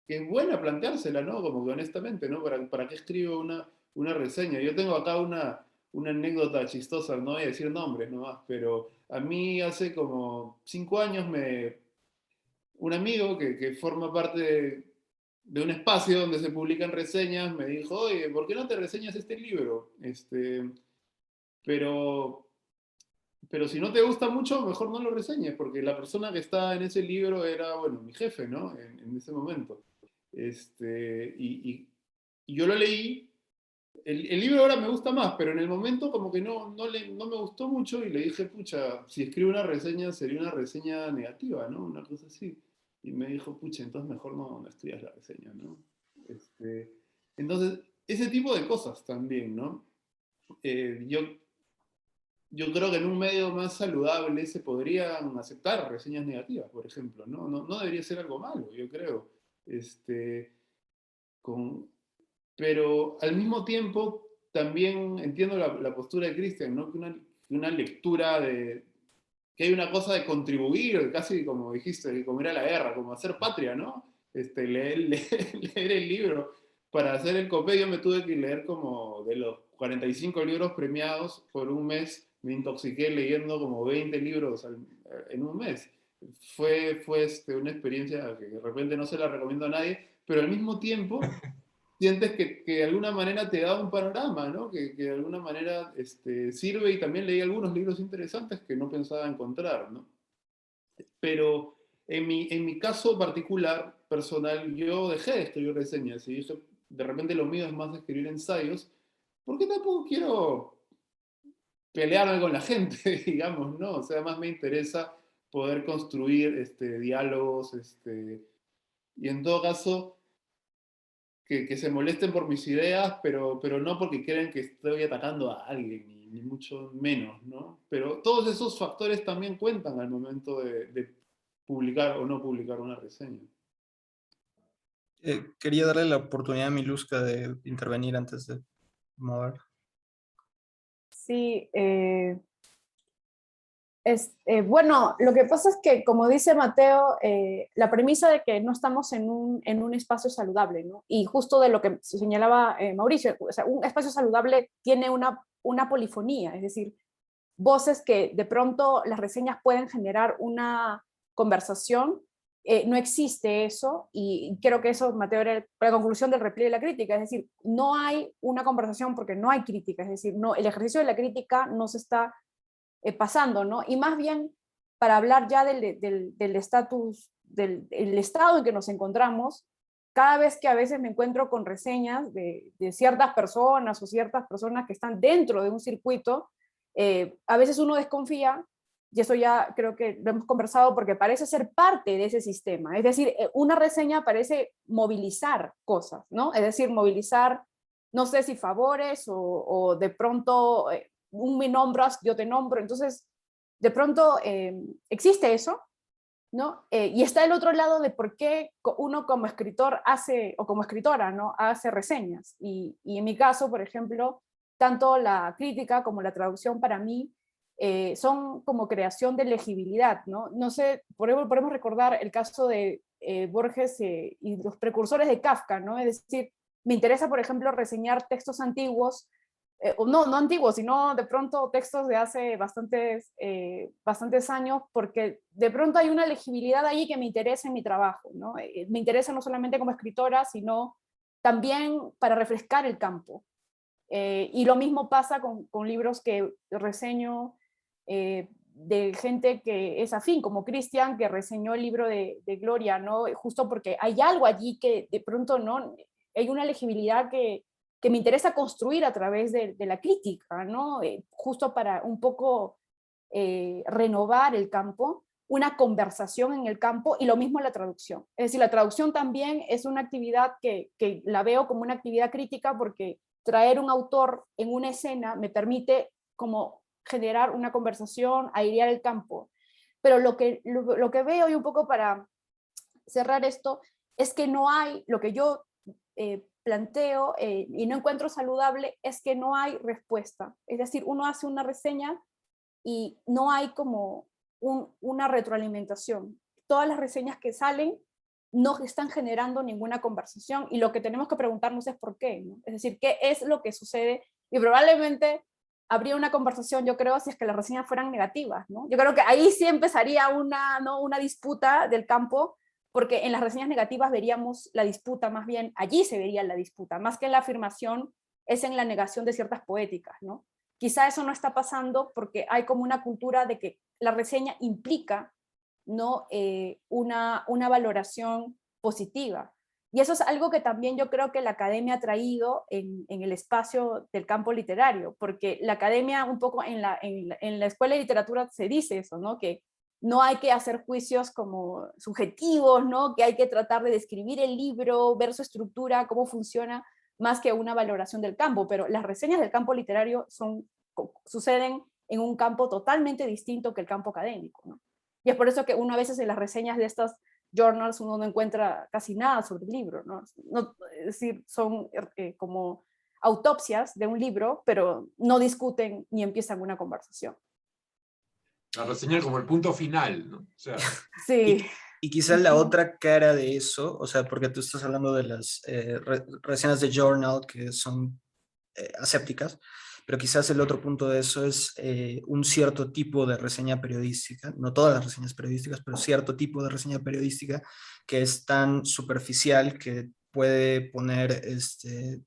que es buena planteársela, ¿no? Como que honestamente, ¿no? ¿Para qué escribo una reseña? Yo tengo acá una anécdota chistosa, no voy a decir nombres nomás, pero a mí hace como 5 años un amigo que forma parte de un espacio donde se publican reseñas me dijo, oye, ¿por qué no te reseñas este libro? Pero si no te gusta mucho, mejor no lo reseñes, porque la persona que está en ese libro era, bueno, mi jefe, ¿no? En ese momento. Y yo lo leí. El libro ahora me gusta más, pero en el momento como que no me gustó mucho y le dije, pucha, si escribo una reseña sería una reseña negativa, ¿no? Una cosa así. Y me dijo, pucha, entonces mejor no escribas la reseña, ¿no? Entonces, ese ese tipo de cosas también, ¿no? Yo creo que en un medio más saludable se podrían aceptar reseñas negativas, por ejemplo, ¿no? No debería ser algo malo, yo creo. Pero al mismo tiempo también entiendo la postura de Cristian, ¿no? Que una lectura que hay una cosa de contribuir, casi como dijiste, como ir a la guerra, como hacer patria, ¿no? Leer el libro. Para hacer el compendio me tuve que leer como de los 45 libros premiados por un mes, me intoxiqué leyendo como 20 libros en un mes. Fue una experiencia que de repente no se la recomiendo a nadie, pero al mismo tiempo sientes que de alguna manera te da un panorama, ¿no? Que de alguna manera sirve, y también leí algunos libros interesantes que no pensaba encontrar, ¿no? Pero en mi caso particular, personal, yo dejé de escribir reseñas y dije, de repente lo mío es más escribir ensayos, porque tampoco quiero pelearme con la gente, digamos, ¿no? O sea, más me interesa poder construir diálogos, y en todo caso que se molesten por mis ideas, pero no porque creen que estoy atacando a alguien, ni mucho menos, ¿no? Pero todos esos factores también cuentan al momento de publicar o no publicar una reseña. Quería darle la oportunidad a Miluska de intervenir antes de mover. Sí, bueno, lo que pasa es que, como dice Mateo, la premisa de que no estamos en un espacio saludable, ¿no? Y justo de lo que señalaba Mauricio, o sea, un espacio saludable tiene una polifonía, es decir, voces que de pronto las reseñas pueden generar una conversación. No existe eso, y creo que eso, Mateo, era la conclusión del repliegue de la crítica, es decir, no hay una conversación porque no hay crítica, es decir, no, el ejercicio de la crítica no se está pasando, ¿no? Y más bien, para hablar ya del estatus, del estado en que nos encontramos, cada vez que a veces me encuentro con reseñas de ciertas personas o ciertas personas que están dentro de un circuito, a veces uno desconfía, y eso ya creo que lo hemos conversado, porque parece ser parte de ese sistema. Es decir, una reseña parece movilizar cosas, ¿no? Es decir, movilizar, no sé si favores o de pronto me nombras, yo te nombro. Entonces, de pronto existe eso, ¿no? Y está el otro lado de por qué uno como escritor hace, o como escritora, ¿no? Hace reseñas. Y en mi caso, por ejemplo, tanto la crítica como la traducción para mí son como creación de legibilidad, ¿no? No sé, podemos recordar el caso de Borges y los precursores de Kafka, ¿no? Es decir, me interesa, por ejemplo, reseñar textos antiguos, no antiguos, sino de pronto textos de hace bastantes años, porque de pronto hay una legibilidad ahí que me interesa en mi trabajo, ¿no? Me interesa no solamente como escritora, sino también para refrescar el campo. Y lo mismo pasa con libros que reseño de gente que es afín, como Cristian, que reseñó el libro de Gloria, ¿no? Justo porque hay algo allí que de pronto no, hay una legibilidad que me interesa construir a través de la crítica, ¿no? Justo para un poco renovar el campo, una conversación en el campo, y lo mismo la traducción. Es decir, la traducción también es una actividad que la veo como una actividad crítica, porque traer un autor en una escena me permite como generar una conversación, airear el campo. Pero lo que veo, y un poco para cerrar esto, es que no hay, lo que yo planteo y no encuentro saludable, es que no hay respuesta. Es decir, uno hace una reseña y no hay como una retroalimentación. Todas las reseñas que salen no están generando ninguna conversación, y lo que tenemos que preguntarnos es por qué, ¿no? Es decir, ¿qué es lo que sucede? Y probablemente habría una conversación, yo creo, si es que las reseñas fueran negativas, ¿no? Yo creo que ahí sí empezaría una disputa del campo, porque en las reseñas negativas veríamos la disputa, más bien allí se vería la disputa, más que en la afirmación, es en la negación de ciertas poéticas, ¿no? Quizá eso no está pasando porque hay como una cultura de que la reseña implica, ¿no? Una valoración positiva. Y eso es algo que también yo creo que la academia ha traído en el espacio del campo literario, porque la academia un poco en la escuela de literatura se dice eso, ¿no? Que no hay que hacer juicios como subjetivos, ¿no? Que hay que tratar de describir el libro, ver su estructura, cómo funciona, más que una valoración del campo, pero las reseñas del campo literario suceden en un campo totalmente distinto que el campo académico, ¿no? Y es por eso que uno a veces en las reseñas de estas journals uno no encuentra casi nada sobre el libro, ¿no? Es decir, son como autopsias de un libro, pero no discuten ni empiezan una conversación. La reseña como el punto final, ¿no? O sea, sí. Y quizás la otra cara de eso, o sea, porque tú estás hablando de las reseñas de journal que son asépticas, pero quizás el otro punto de eso es un cierto tipo de reseña periodística, no todas las reseñas periodísticas, pero cierto tipo de reseña periodística que es tan superficial que puede poner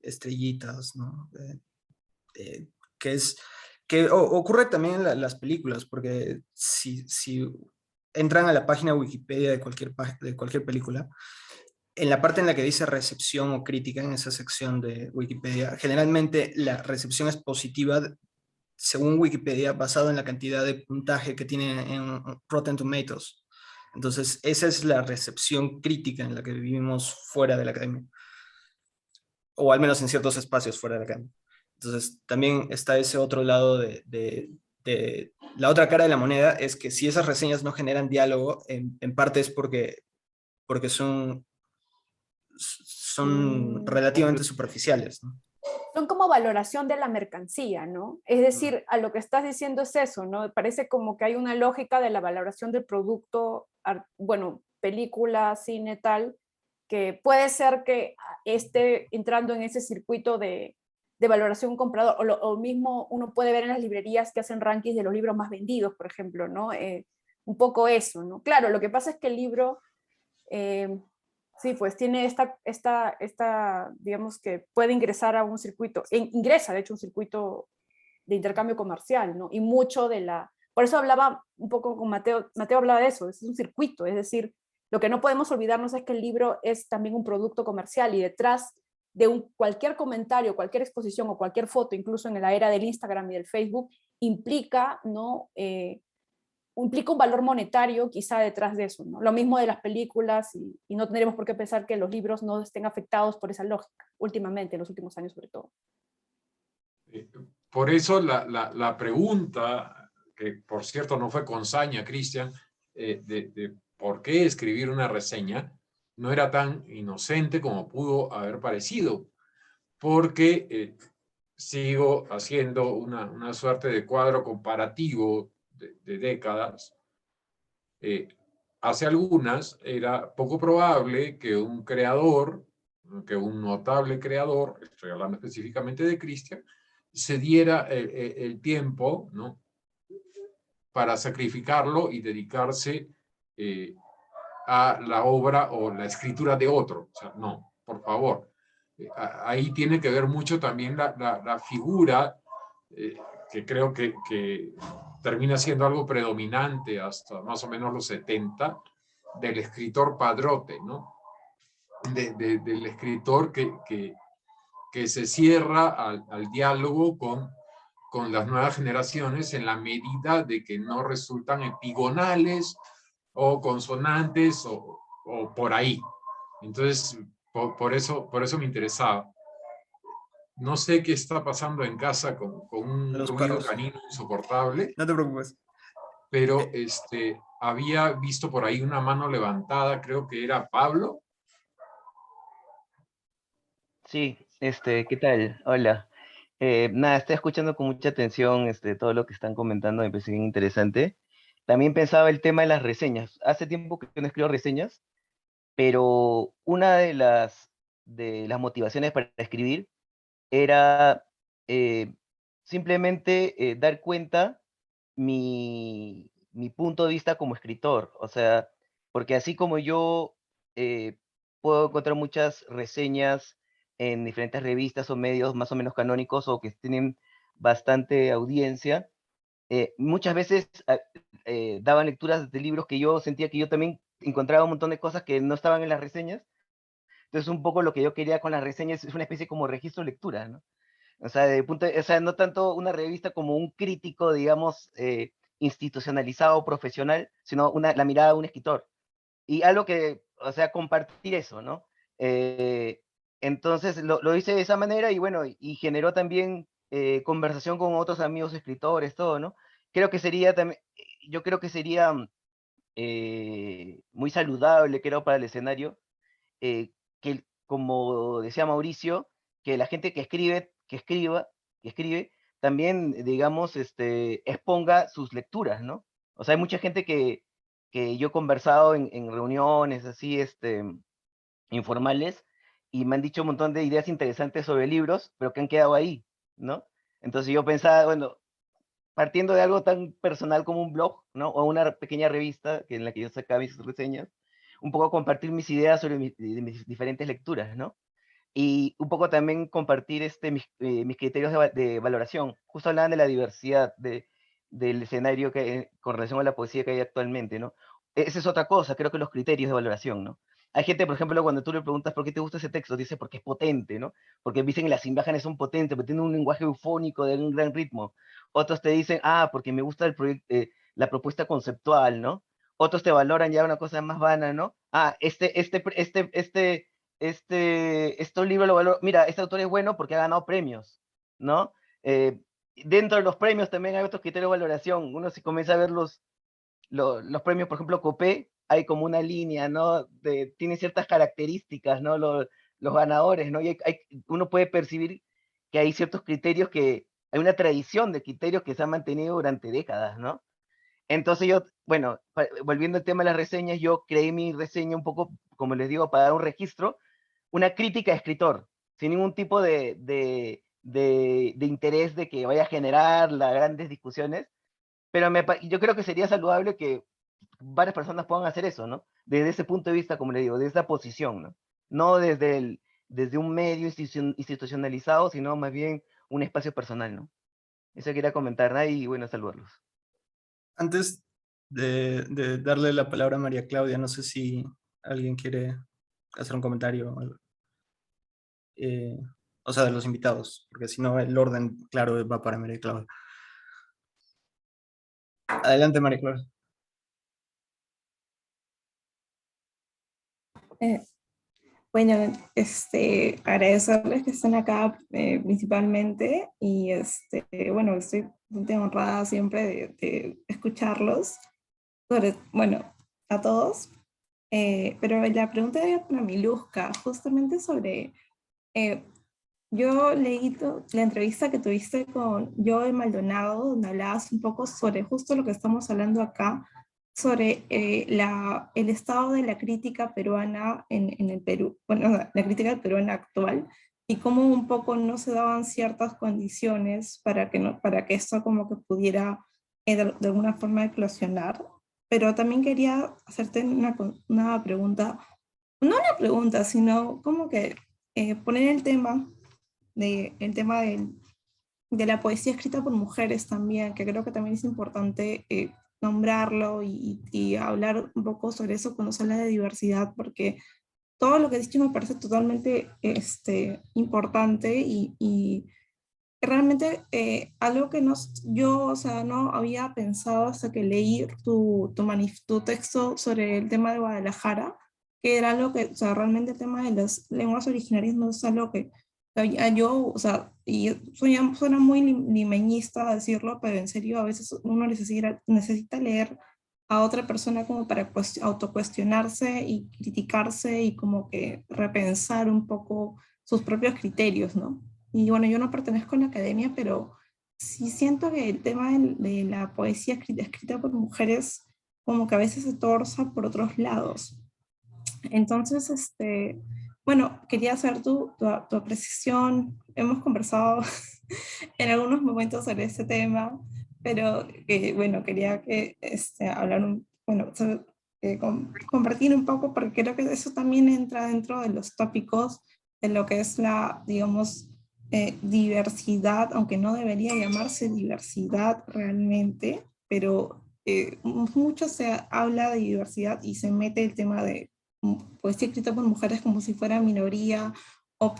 estrellitas, ¿no? Que es que ocurre también en las películas, porque si entran a la página Wikipedia de cualquier película, en la parte en la que dice recepción o crítica, en esa sección de Wikipedia, generalmente la recepción es positiva según Wikipedia, basado en la cantidad de puntaje que tiene en Rotten Tomatoes. Entonces, esa es la recepción crítica en la que vivimos fuera de la academia, o al menos en ciertos espacios fuera de la academia. Entonces, también está ese otro lado de la otra cara de la moneda, es que si esas reseñas no generan diálogo, en parte es porque son relativamente superficiales, ¿no? Son como valoración de la mercancía, ¿no? Es decir, a lo que estás diciendo es eso, ¿no? Parece como que hay una lógica de la valoración del producto, bueno, película, cine, tal, que puede ser que esté entrando en ese circuito de valoración comprador, o mismo uno puede ver en las librerías que hacen rankings de los libros más vendidos, por ejemplo, ¿no? Un poco eso, ¿no? Claro, lo que pasa es que el libro... sí, pues tiene digamos que puede ingresar a un circuito, ingresa de hecho un circuito de intercambio comercial, ¿no? Y mucho por eso hablaba un poco con Mateo hablaba de eso, es un circuito, es decir, lo que no podemos olvidarnos es que el libro es también un producto comercial y detrás de cualquier comentario, cualquier exposición o cualquier foto, incluso en la era del Instagram y del Facebook, implica, ¿no? Implica un valor monetario quizá detrás de eso, ¿no? Lo mismo de las películas y no tendremos por qué pensar que los libros no estén afectados por esa lógica, últimamente, en los últimos años sobre todo. Por eso la pregunta, que por cierto no fue con saña, Cristian, de por qué escribir una reseña, no era tan inocente como pudo haber parecido, porque sigo haciendo una suerte de cuadro comparativo de décadas. Hace algunas era poco probable que un creador, que un notable creador, estoy hablando específicamente de Cristian, se diera el tiempo, ¿no?, para sacrificarlo y dedicarse a la obra o la escritura de otro. O sea, no, por favor. Ahí tiene que ver mucho también la figura, que creo que termina siendo algo predominante hasta más o menos los 70, del escritor padrote, ¿no? Del escritor que se cierra al diálogo con las nuevas generaciones en la medida de que no resultan epigonales o consonantes o por ahí. Entonces, por eso me interesaba. No sé qué está pasando en casa con un Los ruido perros. canino insoportable, No te preocupes. pero había visto por ahí una mano levantada, creo que era Pablo. Sí, ¿qué tal? Hola. Nada, estoy escuchando con mucha atención todo lo que están comentando, me parece bien interesante. También pensaba el tema de las reseñas. Hace tiempo que no escribo reseñas, pero una de las motivaciones para escribir era simplemente dar cuenta mi punto de vista como escritor. O sea, porque así como yo puedo encontrar muchas reseñas en diferentes revistas o medios más o menos canónicos o que tienen bastante audiencia, muchas veces daban lecturas de libros que yo sentía que yo también encontraba un montón de cosas que no estaban en las reseñas. Entonces, un poco lo que yo quería con las reseñas es una especie como registro de lectura, ¿no? O sea, o sea, no tanto una revista como un crítico, digamos, institucionalizado, profesional, sino la mirada de un escritor. Y algo que, o sea, compartir eso, ¿no? Entonces lo hice de esa manera y bueno, y generó también conversación con otros amigos escritores, todo, ¿no? Creo que sería también, yo creo que sería muy saludable, creo, para el escenario, que como decía Mauricio, que la gente que escribe, también, digamos, exponga sus lecturas, ¿no? O sea, hay mucha gente que yo he conversado en reuniones así, informales, y me han dicho un montón de ideas interesantes sobre libros, pero que han quedado ahí, ¿no? Entonces yo pensaba, bueno, partiendo de algo tan personal como un blog, ¿no? O una pequeña revista en la que yo sacaba mis reseñas, un poco compartir mis ideas sobre mis diferentes lecturas, ¿no? Y un poco también compartir mis criterios de valoración. Justo hablaban de la diversidad del escenario con relación a la poesía que hay actualmente, ¿no? Esa es otra cosa, creo que los criterios de valoración, ¿no? Hay gente, por ejemplo, cuando tú le preguntas por qué te gusta ese texto, dice porque es potente, ¿no? Porque dicen que las imágenes son potentes, porque tienen un lenguaje eufónico de un gran ritmo. Otros te dicen, porque me gusta la propuesta conceptual, ¿no? Otros te valoran ya una cosa más vana, ¿no? Este libro lo valoro, mira, este autor es bueno porque ha ganado premios, ¿no? Eh, Dentro de los premios también hay otros criterios de valoración. Uno si comienza a ver los premios, por ejemplo, Copé, hay como una línea, ¿no? Tiene ciertas características, ¿no? Los ganadores, ¿no? Y uno puede percibir que hay ciertos criterios hay una tradición de criterios que se han mantenido durante décadas, ¿no? Entonces yo, bueno, volviendo al tema de las reseñas, yo creé mi reseña un poco, como les digo, para dar un registro, una crítica a escritor, sin ningún tipo de interés de que vaya a generar las grandes discusiones, pero yo creo que sería saludable que varias personas puedan hacer eso, ¿no? Desde ese punto de vista, como le digo, desde esa posición, ¿no? No desde un medio institucionalizado, sino más bien un espacio personal, ¿no? Eso quería comentar, ¿no? Y bueno, saludarlos. Antes de darle la palabra a María Claudia, no sé si alguien quiere hacer un comentario o algo. O sea, de los invitados, porque si no el orden, claro, va para María Claudia. Adelante, María Claudia. Bueno, agradecerles que estén acá principalmente y bueno, estoy bastante honrada siempre de escucharlos, bueno, a todos, pero la pregunta era para Miluska, justamente sobre, yo leí la entrevista que tuviste con Joe Maldonado, donde hablabas un poco sobre justo lo que estamos hablando acá, sobre el estado de la crítica peruana en el Perú, bueno, la crítica peruana actual, y cómo un poco no se daban ciertas condiciones para que esto como que pudiera de alguna forma eclosionar. Pero también quería hacerte una pregunta, no una pregunta, sino como que poner el tema de la poesía escrita por mujeres también, que creo que también es importante nombrarlo y hablar un poco sobre eso cuando se habla de diversidad, porque todo lo que he dicho me parece totalmente importante y realmente algo que yo, o sea, no había pensado hasta que leí tu texto sobre el tema de Guadalajara, que era algo que, o sea, realmente el tema de las lenguas originarias no es algo que yo, o sea, y suena muy limeñista decirlo, pero en serio a veces uno necesita leer a otra persona como para autocuestionarse y criticarse y como que repensar un poco sus propios criterios, ¿no? Y bueno, yo no pertenezco a la academia, pero sí siento que el tema de la poesía escrita por mujeres como que a veces se torza por otros lados. Entonces, bueno, quería hacer tu apreciación. Hemos conversado en algunos momentos sobre este tema, pero bueno, quería que bueno, compartir un poco, porque creo que eso también entra dentro de los tópicos de lo que es la, digamos, diversidad, aunque no debería llamarse diversidad realmente, pero mucho se habla de diversidad y se mete el tema de poesía escrita por mujeres como si fuera minoría, o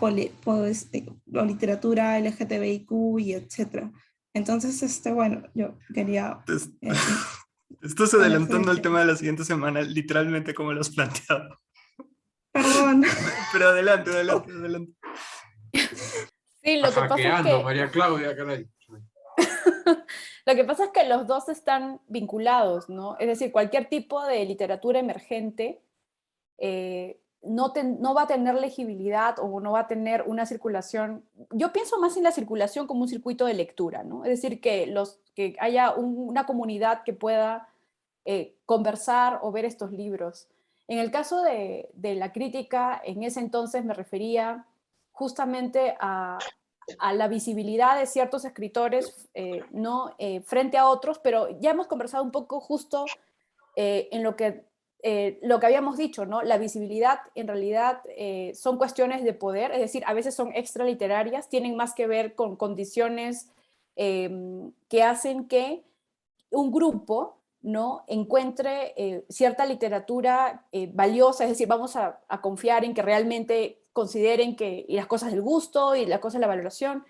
literatura LGTBIQ y etcétera. Entonces, bueno, yo quería... Estás adelantando el tema de la siguiente semana, literalmente como lo has planteado. Perdón. Pero adelante, adelante, adelante. Sí, lo que pasa es Hackeando, que María Claudia, caray. lo que pasa es que los dos están vinculados, ¿no? Es decir, cualquier tipo de literatura emergente no va a tener legibilidad o no va a tener una circulación. Yo pienso más en la circulación como un circuito de lectura, ¿no? Es decir, que haya una comunidad que pueda conversar o ver estos libros. En el caso de la crítica, en ese entonces me refería justamente a la visibilidad de ciertos escritores no frente a otros, pero ya hemos conversado un poco justo en lo que habíamos dicho, ¿no? La visibilidad en realidad son cuestiones de poder, es decir, a veces son extraliterarias, tienen más que ver con condiciones que hacen que un grupo no encuentre cierta literatura valiosa, es decir, vamos a confiar en que realmente consideren que y las cosas del gusto y las cosas de la valoración,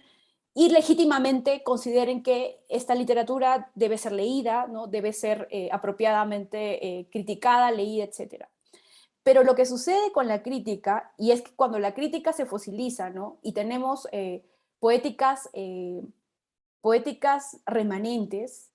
y legítimamente consideren que esta literatura debe ser leída, ¿no? Debe ser apropiadamente criticada, leída, etc. Pero lo que sucede con la crítica, y es que cuando la crítica se fosiliza, ¿no? Y tenemos poéticas remanentes,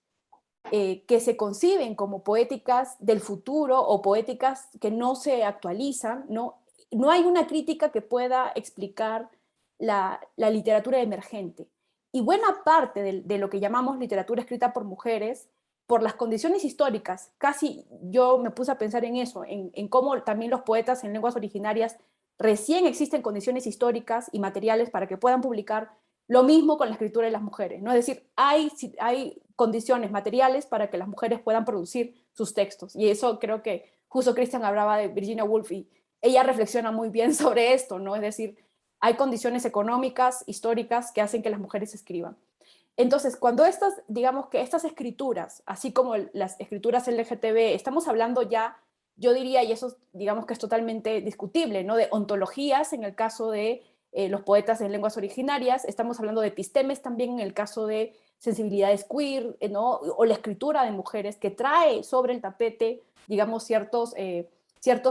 que se conciben como poéticas del futuro o poéticas que no se actualizan, no hay una crítica que pueda explicar la literatura emergente. Y buena parte de lo que llamamos literatura escrita por mujeres, por las condiciones históricas, casi yo me puse a pensar en eso, en cómo también los poetas en lenguas originarias recién existen condiciones históricas y materiales para que puedan publicar. Lo mismo con la escritura de las mujeres, ¿no? Es decir, hay condiciones materiales para que las mujeres puedan producir sus textos. Y eso creo que justo Christian hablaba de Virginia Woolf y ella reflexiona muy bien sobre esto, ¿no? Es decir, hay condiciones económicas, históricas, que hacen que las mujeres escriban. Entonces, cuando digamos que estas escrituras, así como las escrituras LGTB, estamos hablando ya, yo diría, y eso digamos que es totalmente discutible, ¿no? De ontologías en el caso de los poetas en lenguas originarias, estamos hablando de epistemes también en el caso de sensibilidades queer, ¿no? O la escritura de mujeres que trae sobre el tapete, digamos, ciertos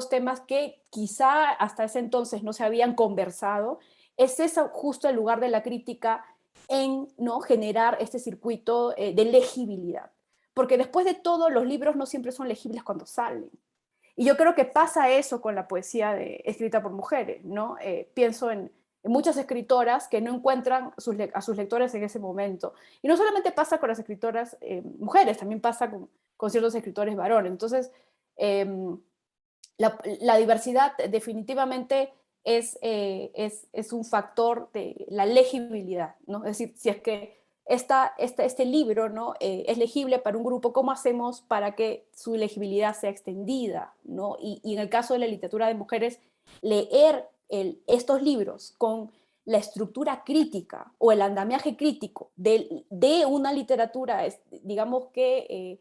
temas que quizá hasta ese entonces no se habían conversado. Es eso justo el lugar de la crítica en no generar este circuito de legibilidad. Porque después de todo, los libros no siempre son legibles cuando salen. Y yo creo que pasa eso con la poesía escrita por mujeres, ¿no? Pienso en muchas escritoras que no encuentran a sus lectores en ese momento. Y no solamente pasa con las escritoras mujeres, también pasa con ciertos escritores varones. Entonces, la diversidad definitivamente es un factor de la legibilidad, ¿no? Es decir, si es que este libro, ¿no? Es legible para un grupo, ¿cómo hacemos para que su legibilidad sea extendida, ¿no? Y en el caso de la literatura de mujeres, leer estos libros con la estructura crítica o el andamiaje crítico de una literatura, digamos que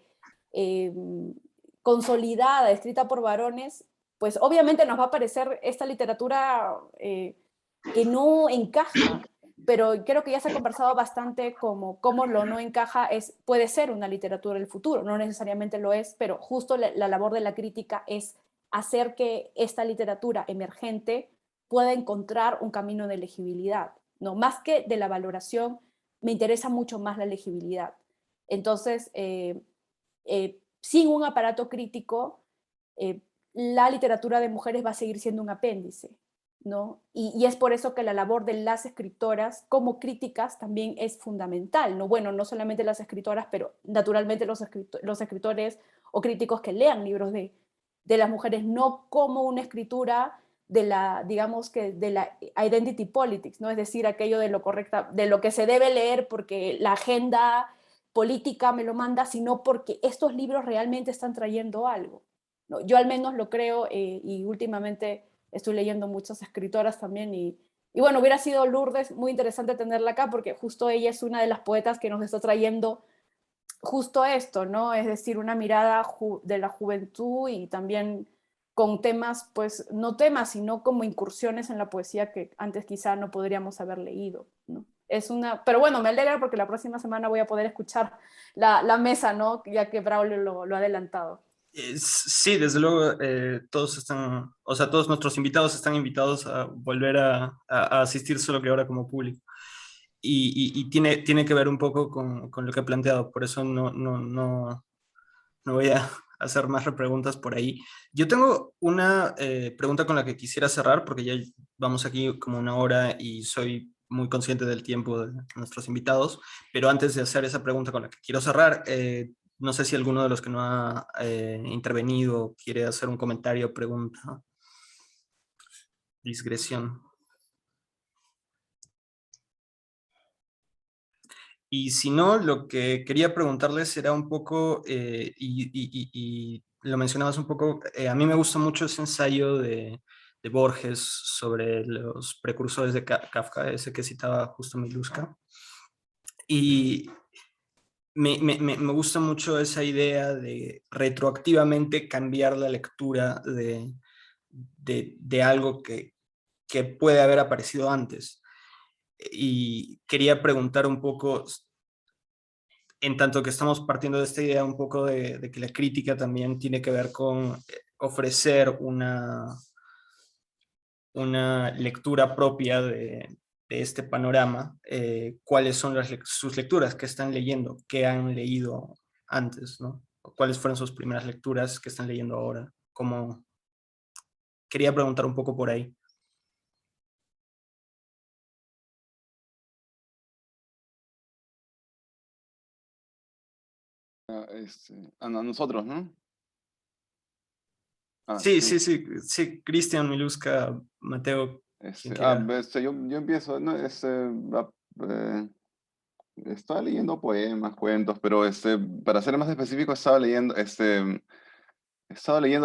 consolidada, escrita por varones, pues obviamente nos va a parecer esta literatura que no encaja, pero creo que ya se ha conversado bastante como cómo lo no encaja puede ser una literatura del futuro, no necesariamente lo es, pero justo la labor de la crítica es hacer que esta literatura emergente pueda encontrar un camino de legibilidad, ¿no? Más que de la valoración, me interesa mucho más la legibilidad. Entonces, sin un aparato crítico, la literatura de mujeres va a seguir siendo un apéndice, ¿no? Y es por eso que la labor de las escritoras como críticas también es fundamental, ¿no? Bueno, no solamente las escritoras, pero naturalmente los escritores o críticos que lean libros de las mujeres, no como una escritura digamos que de la identity politics, ¿no? Es decir, aquello de lo que se debe leer porque la agenda política me lo manda, sino porque estos libros realmente están trayendo algo, ¿no? Yo al menos lo creo y últimamente estoy leyendo muchas escritoras también y bueno, hubiera sido Lourdes muy interesante tenerla acá porque justo ella es una de las poetas que nos está trayendo justo esto, ¿no? Es decir, una mirada de la juventud y también con temas, pues no temas, sino como incursiones en la poesía que antes quizá no podríamos haber leído, ¿no? Pero bueno, me alegra porque la próxima semana voy a poder escuchar la mesa, ¿no? Ya que Braulio lo ha adelantado. Sí, desde luego, todos están, o sea, todos nuestros invitados están invitados a volver a asistir, solo que ahora como público. Y tiene que ver un poco con lo que he planteado, por eso no voy a hacer más preguntas por ahí. Yo tengo una pregunta con la que quisiera cerrar, porque ya vamos aquí como una hora y soy muy consciente del tiempo de nuestros invitados, pero antes de hacer esa pregunta con la que quiero cerrar, no sé si alguno de los que no ha intervenido quiere hacer un comentario, pregunta, digresión. Y si no, lo que quería preguntarles era un poco, y lo mencionabas un poco, a mí me gusta mucho ese ensayo de Borges sobre los precursores de Kafka, ese que citaba justo Miluska. Y me gusta mucho esa idea de retroactivamente cambiar la lectura de algo que puede haber aparecido antes. Y quería preguntar un poco, en tanto que estamos partiendo de esta idea un poco de que la crítica también tiene que ver con ofrecer una lectura propia de este panorama, cuáles son sus lecturas, qué están leyendo, qué han leído antes, ¿no? ¿Cuáles fueron sus primeras lecturas que están leyendo ahora? Como quería preguntar un poco por ahí. A nosotros, ¿no? Sí, Sí. sí, Cristian, Miluska, Mateo, quien quiera. Yo empiezo, ¿no? Eh, estaba leyendo poemas, cuentos, pero para ser más específico, estaba leyendo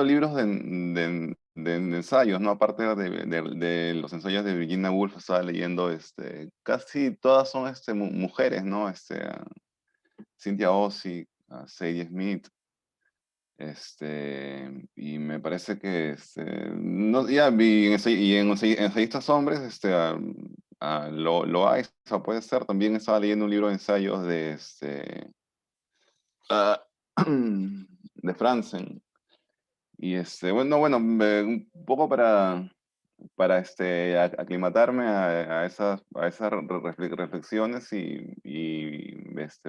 libros de ensayos, ¿no? Aparte de los ensayos de Virginia Woolf, estaba leyendo, casi todas son mujeres, ¿no? Cynthia Ozick, Sadie Smith, y me parece que, no, ya vi, ensayistas hombres, lo hay, o sea, puede ser, también estaba leyendo un libro de ensayos ah, de Franzen. Y un poco para aclimatarme a esas reflexiones y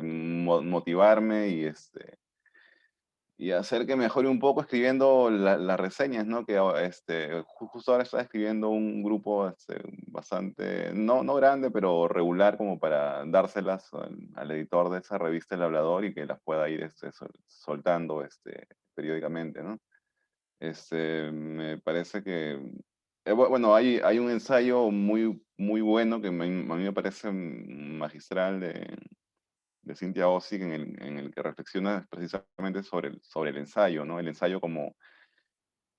motivarme y hacer que mejore un poco escribiendo las reseñas, ¿no? Que justo ahora estaba escribiendo un grupo bastante, no grande, pero regular, como para dárselas al editor de esa revista El Hablador y que las pueda ir soltando periódicamente, ¿no? Me parece que, bueno, hay un ensayo muy bueno que a mí me parece magistral de Cynthia Ozick en el que reflexiona precisamente sobre el ensayo, ¿no? El ensayo como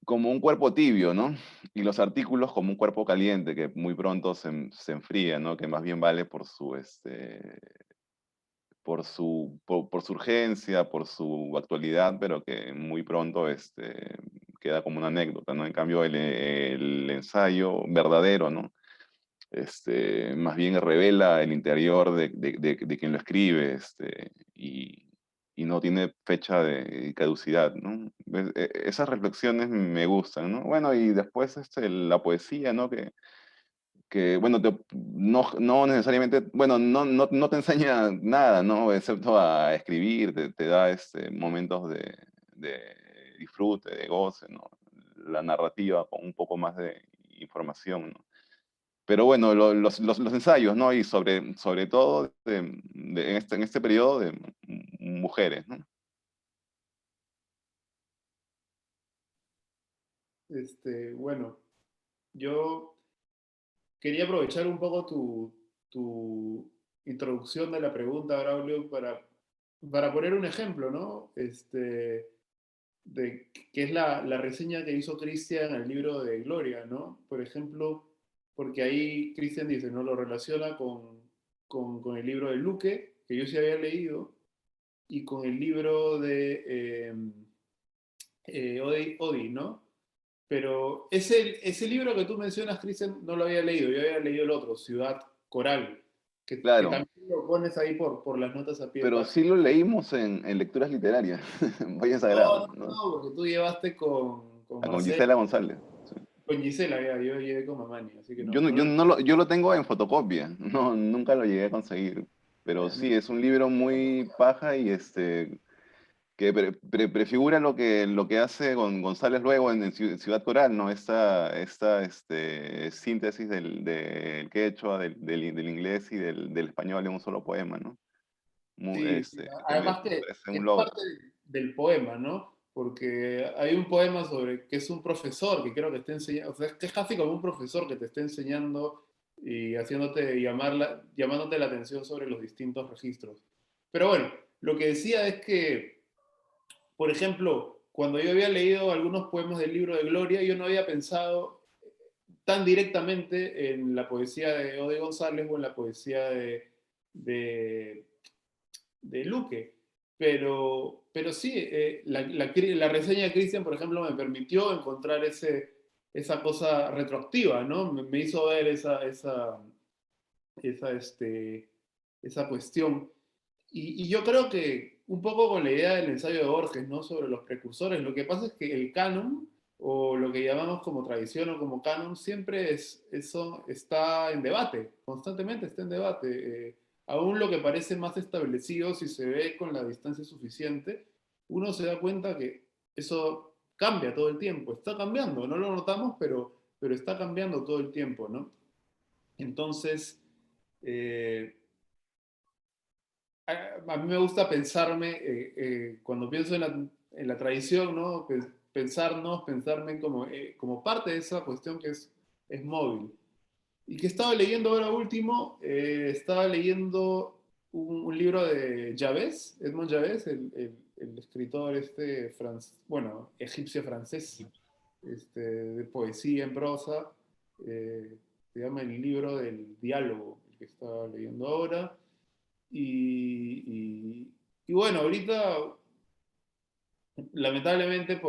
un cuerpo tibio, ¿no? Y los artículos como un cuerpo caliente que muy pronto se enfría, ¿no? Que más bien vale por su urgencia, por su actualidad, pero que muy pronto queda como una anécdota, ¿no? En cambio, el ensayo verdadero, ¿no? Más bien revela el interior de quien lo escribe, y no tiene fecha de caducidad, ¿no? Esas reflexiones me gustan, ¿no? Bueno, y después la poesía, ¿no? Que bueno, no necesariamente, bueno, no te enseña nada, ¿no? Excepto a escribir, te da momentos de disfrute, de goce, ¿no? La narrativa con un poco más de información, ¿no? Pero bueno, los ensayos, ¿no? Y sobre todo en este periodo de mujeres, ¿no? Bueno, yo quería aprovechar un poco tu introducción de la pregunta, Braulio, para poner un ejemplo, ¿no? Que es la reseña que hizo Cristian al libro de Gloria, ¿no? Por ejemplo, porque ahí Cristian dice, ¿no? Lo relaciona con el libro de Luque, que yo sí había leído, y con el libro de Odi, ¿no? Pero ese libro que tú mencionas, Cristian, no lo había leído. Yo había leído el otro, Ciudad Coral. que Claro. también lo pones ahí por las notas a pie de Pero página. sí lo leímos en lecturas literarias, Valle Sagrado, No, ¿no? porque tú llevaste con Con Marcela, Gisela González. Sí. con Gisela, ya, yo llevé con Mamani, así que no, Yo, no, no yo, lo no lo, yo lo tengo en fotocopia, no, nunca lo llegué a conseguir. Pero leí. sí, es un libro muy paja y que prefigura lo que hace González luego en Ciudad Coral, ¿no? Esta síntesis del quechua, del inglés y del español en un solo poema, ¿no? Sí, sí. Además Es que un es logro. parte del poema, ¿no? Porque hay un poema sobre que es un profesor que creo que está enseñando, o sea, es que es casi como un profesor que te está enseñando y haciéndote llamándote la atención sobre los distintos registros. Pero bueno, lo que decía es que, por ejemplo, cuando yo había leído algunos poemas del libro de Gloria, yo no había pensado tan directamente en la poesía de Ode González o en la poesía de de Luque. Pero sí, la reseña de Cristian, por ejemplo, me permitió encontrar esa cosa retroactiva, ¿no? Me hizo ver esa, esa cuestión. Y yo creo que un poco con la idea del ensayo de Borges, ¿no? Sobre los precursores, lo que pasa es que el canon, o lo que llamamos como tradición o como canon, siempre eso está en debate, constantemente está en debate. Aún lo que parece más establecido, si se ve con la distancia suficiente, uno se da cuenta que eso cambia todo el tiempo, está cambiando, no lo notamos, pero está cambiando todo el tiempo, ¿no? Entonces, eh, a mí me gusta pensarme, cuando pienso en la tradición, ¿no? Pensarme como parte de esa cuestión que es móvil. Y que estaba leyendo ahora último, estaba leyendo un libro de Yavés, Edmond Yavés, el escritor bueno, egipcio-francés, de poesía en prosa. Se llama El libro del diálogo, el que estaba leyendo ahora. Y bueno, ahorita, lamentablemente,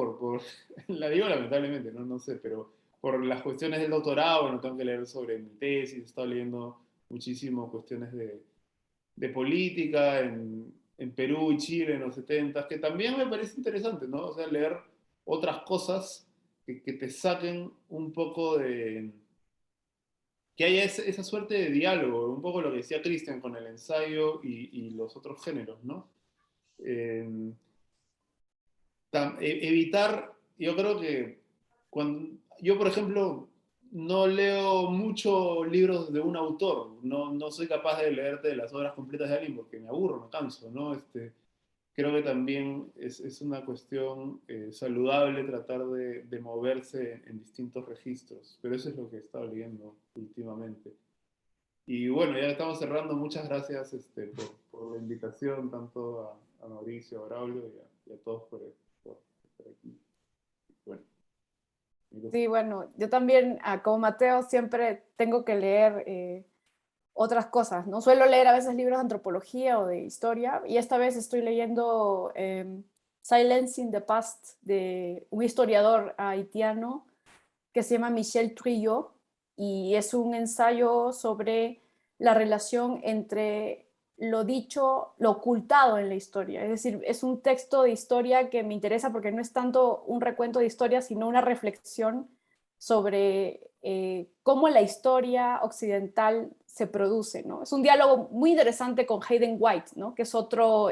la digo lamentablemente, ¿no? No sé, pero por las cuestiones del doctorado, bueno, tengo que leer sobre mi tesis, he estado leyendo muchísimo cuestiones de política en Perú y Chile en los 70, que también me parece interesante, ¿no? O sea, leer otras cosas que te saquen un poco que haya esa suerte de diálogo, un poco lo que decía Cristian con el ensayo y los otros géneros, ¿no? Eh, evitar, yo creo que yo, por ejemplo, no leo muchos libros de un autor, no soy capaz de leerte las obras completas de alguien porque me aburro, me canso, ¿no? Creo que también es una cuestión saludable tratar de moverse en distintos registros, pero eso es lo que he estado leyendo últimamente. Y bueno, ya estamos cerrando. Muchas gracias por la invitación, tanto a Mauricio, a Braulio y a todos por estar aquí. Bueno, Sí, bueno, yo también, como Mateo, siempre tengo que leer otras cosas, ¿no? Suelo leer a veces libros de antropología o de historia, y esta vez estoy leyendo Silence in the Past, de un historiador haitiano que se llama Michel Trujillo, y es un ensayo sobre la relación entre lo dicho, lo ocultado en la historia. Es decir, es un texto de historia que me interesa porque no es tanto un recuento de historia, sino una reflexión sobre cómo la historia occidental se produce, ¿no? Es un diálogo muy interesante con Hayden White, ¿no? Que es otro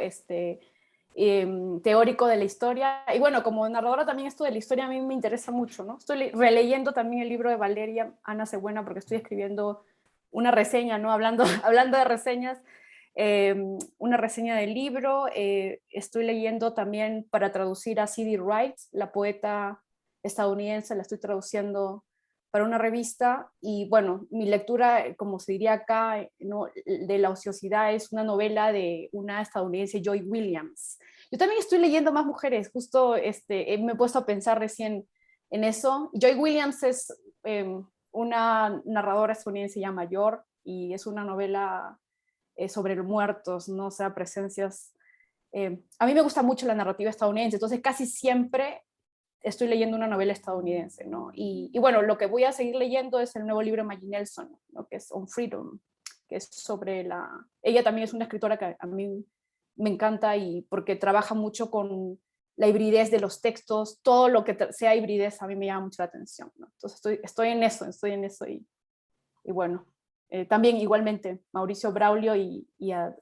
teórico de la historia. Y bueno, como narradora también esto de la historia a mí me interesa mucho, ¿no? Estoy releyendo también el libro de Valeria Ana Cebuena porque estoy escribiendo una reseña, ¿no? Hablando de reseñas, una reseña del libro. Estoy leyendo también para traducir a C.D. Wright, la poeta estadounidense, la estoy traduciendo para una revista. Y bueno, mi lectura, como se diría acá, ¿no? De la ociosidad, es una novela de una estadounidense, Joy Williams. Yo también estoy leyendo más mujeres, justo me he puesto a pensar recién en eso. Joy Williams es una narradora estadounidense ya mayor, y es una novela sobre muertos, ¿no? O sea, presencias. A mí me gusta mucho la narrativa estadounidense, entonces casi siempre estoy leyendo una novela estadounidense, ¿no? Y bueno, lo que voy a seguir leyendo es el nuevo libro de Maggie Nelson, ¿no? Que es On Freedom, que es sobre ella también es una escritora que a mí me encanta, y porque trabaja mucho con la hibridez de los textos, todo lo que sea hibridez a mí me llama mucho la atención, ¿no? Entonces estoy en eso y bueno, también igualmente Mauricio Braulio y a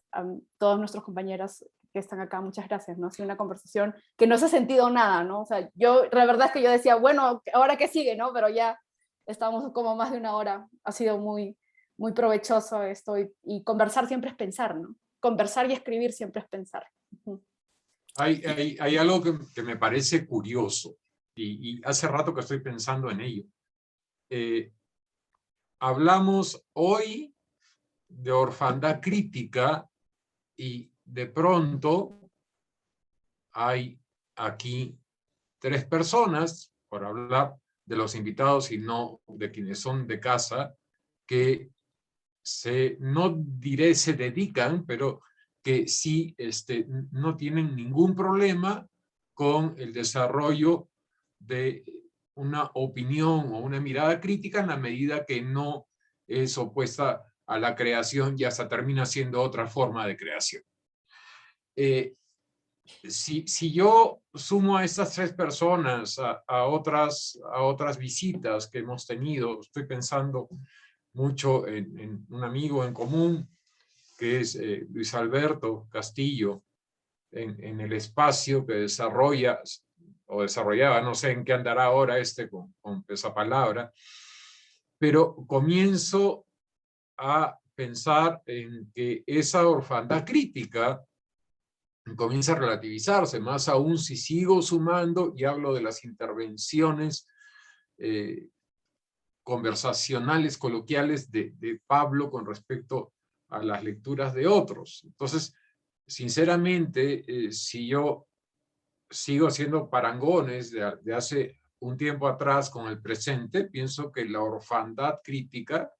todos nuestros compañeros que están acá, muchas gracias, ¿no? Ha sido una conversación que no se ha sentido nada, ¿no? O sea, la verdad es que yo decía, bueno, ¿ahora qué sigue, no? Pero ya estamos como más de una hora, ha sido muy, muy provechoso esto, y conversar siempre es pensar, ¿no? Conversar y escribir siempre es pensar. Hay algo que me parece curioso, y hace rato que estoy pensando en ello. Hablamos hoy de orfandad crítica y de pronto hay aquí 3 personas, por hablar de los invitados y no de quienes son de casa, que no diré se dedican, pero que sí no tienen ningún problema con el desarrollo de una opinión o una mirada crítica en la medida que no es opuesta a la creación y hasta termina siendo otra forma de creación. Si yo sumo a estas 3 personas a otras visitas que hemos tenido, estoy pensando mucho en un amigo en común que es Luis Alberto Castillo, en el espacio que desarrollaba, no sé en qué andará ahora con esa palabra, pero comienzo a pensar en que esa orfandad crítica comienza a relativizarse, más aún si sigo sumando y hablo de las intervenciones conversacionales, coloquiales de Pablo con respecto a las lecturas de otros. Entonces, sinceramente, si yo sigo haciendo parangones de hace un tiempo atrás con el presente, pienso que la orfandad crítica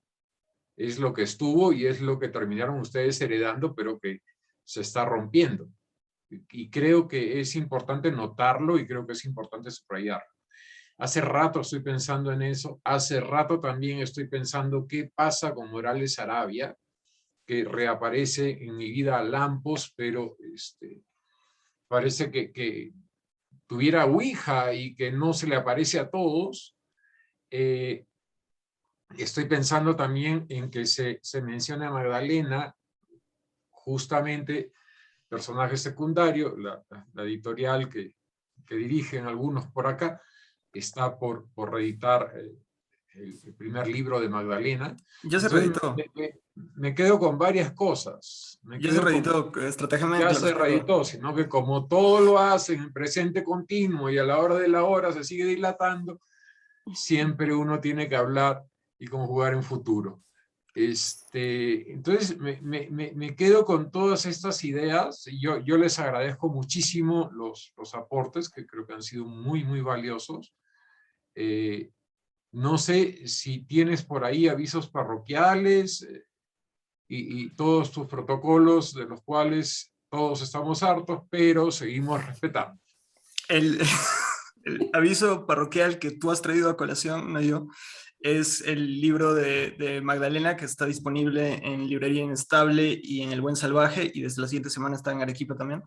es lo que estuvo y es lo que terminaron ustedes heredando, pero que se está rompiendo. Y creo que es importante notarlo y creo que es importante subrayarlo. Hace rato estoy pensando en eso. Hace rato también estoy pensando qué pasa con Morales Arabia, que reaparece en mi vida a lampos, pero parece que tuviera ouija y que no se le aparece a todos. Estoy pensando también en que se menciona a Magdalena, justamente personaje secundario, la editorial que dirigen algunos por acá, está por reeditar el primer libro de Magdalena. Ya se Entonces reeditó. me quedo con varias cosas. Ya se reeditó, Estratagema de Ya se reeditó, sino que como todo lo hacen en presente continuo y a la hora de la hora se sigue dilatando, siempre uno tiene que hablar y conjugar en futuro. Entonces me quedo con todas estas ideas. Yo les agradezco muchísimo los aportes que creo que han sido muy, muy valiosos. No sé si tienes por ahí avisos parroquiales y todos tus protocolos de los cuales todos estamos hartos, pero seguimos respetando. El aviso parroquial que tú has traído a colación, no yo, es el libro de Magdalena, que está disponible en Librería Inestable y en El Buen Salvaje, y desde la siguiente semana está en Arequipa también.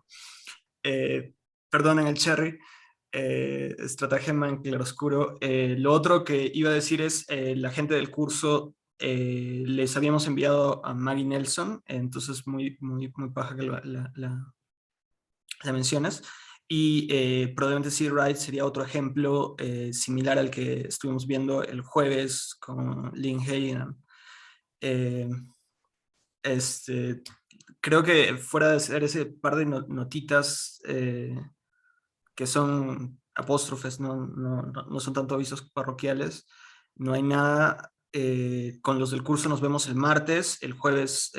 Perdón, en el Cherry. Estratagema en Claroscuro. Lo otro que iba a decir es, la gente del curso les habíamos enviado a Maggie Nelson, entonces muy paja que la mencionas. Y probablemente Sea Ride sería otro ejemplo similar al que estuvimos viendo el jueves con Lynn Hagan. Creo que fuera de hacer ese par de notitas que son apóstrofes, no son tanto avisos parroquiales, no hay nada. Con los del curso nos vemos el martes, el jueves.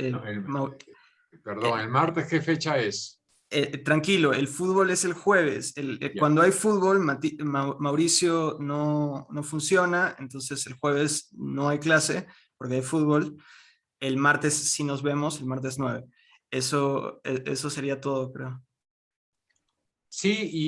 Perdón, ¿el martes qué fecha es? Tranquilo, el fútbol es el jueves. Cuando hay fútbol, Mauricio no funciona, entonces el jueves no hay clase porque hay fútbol. El martes sí nos vemos, el martes 9. Eso sería todo, creo. Sí, y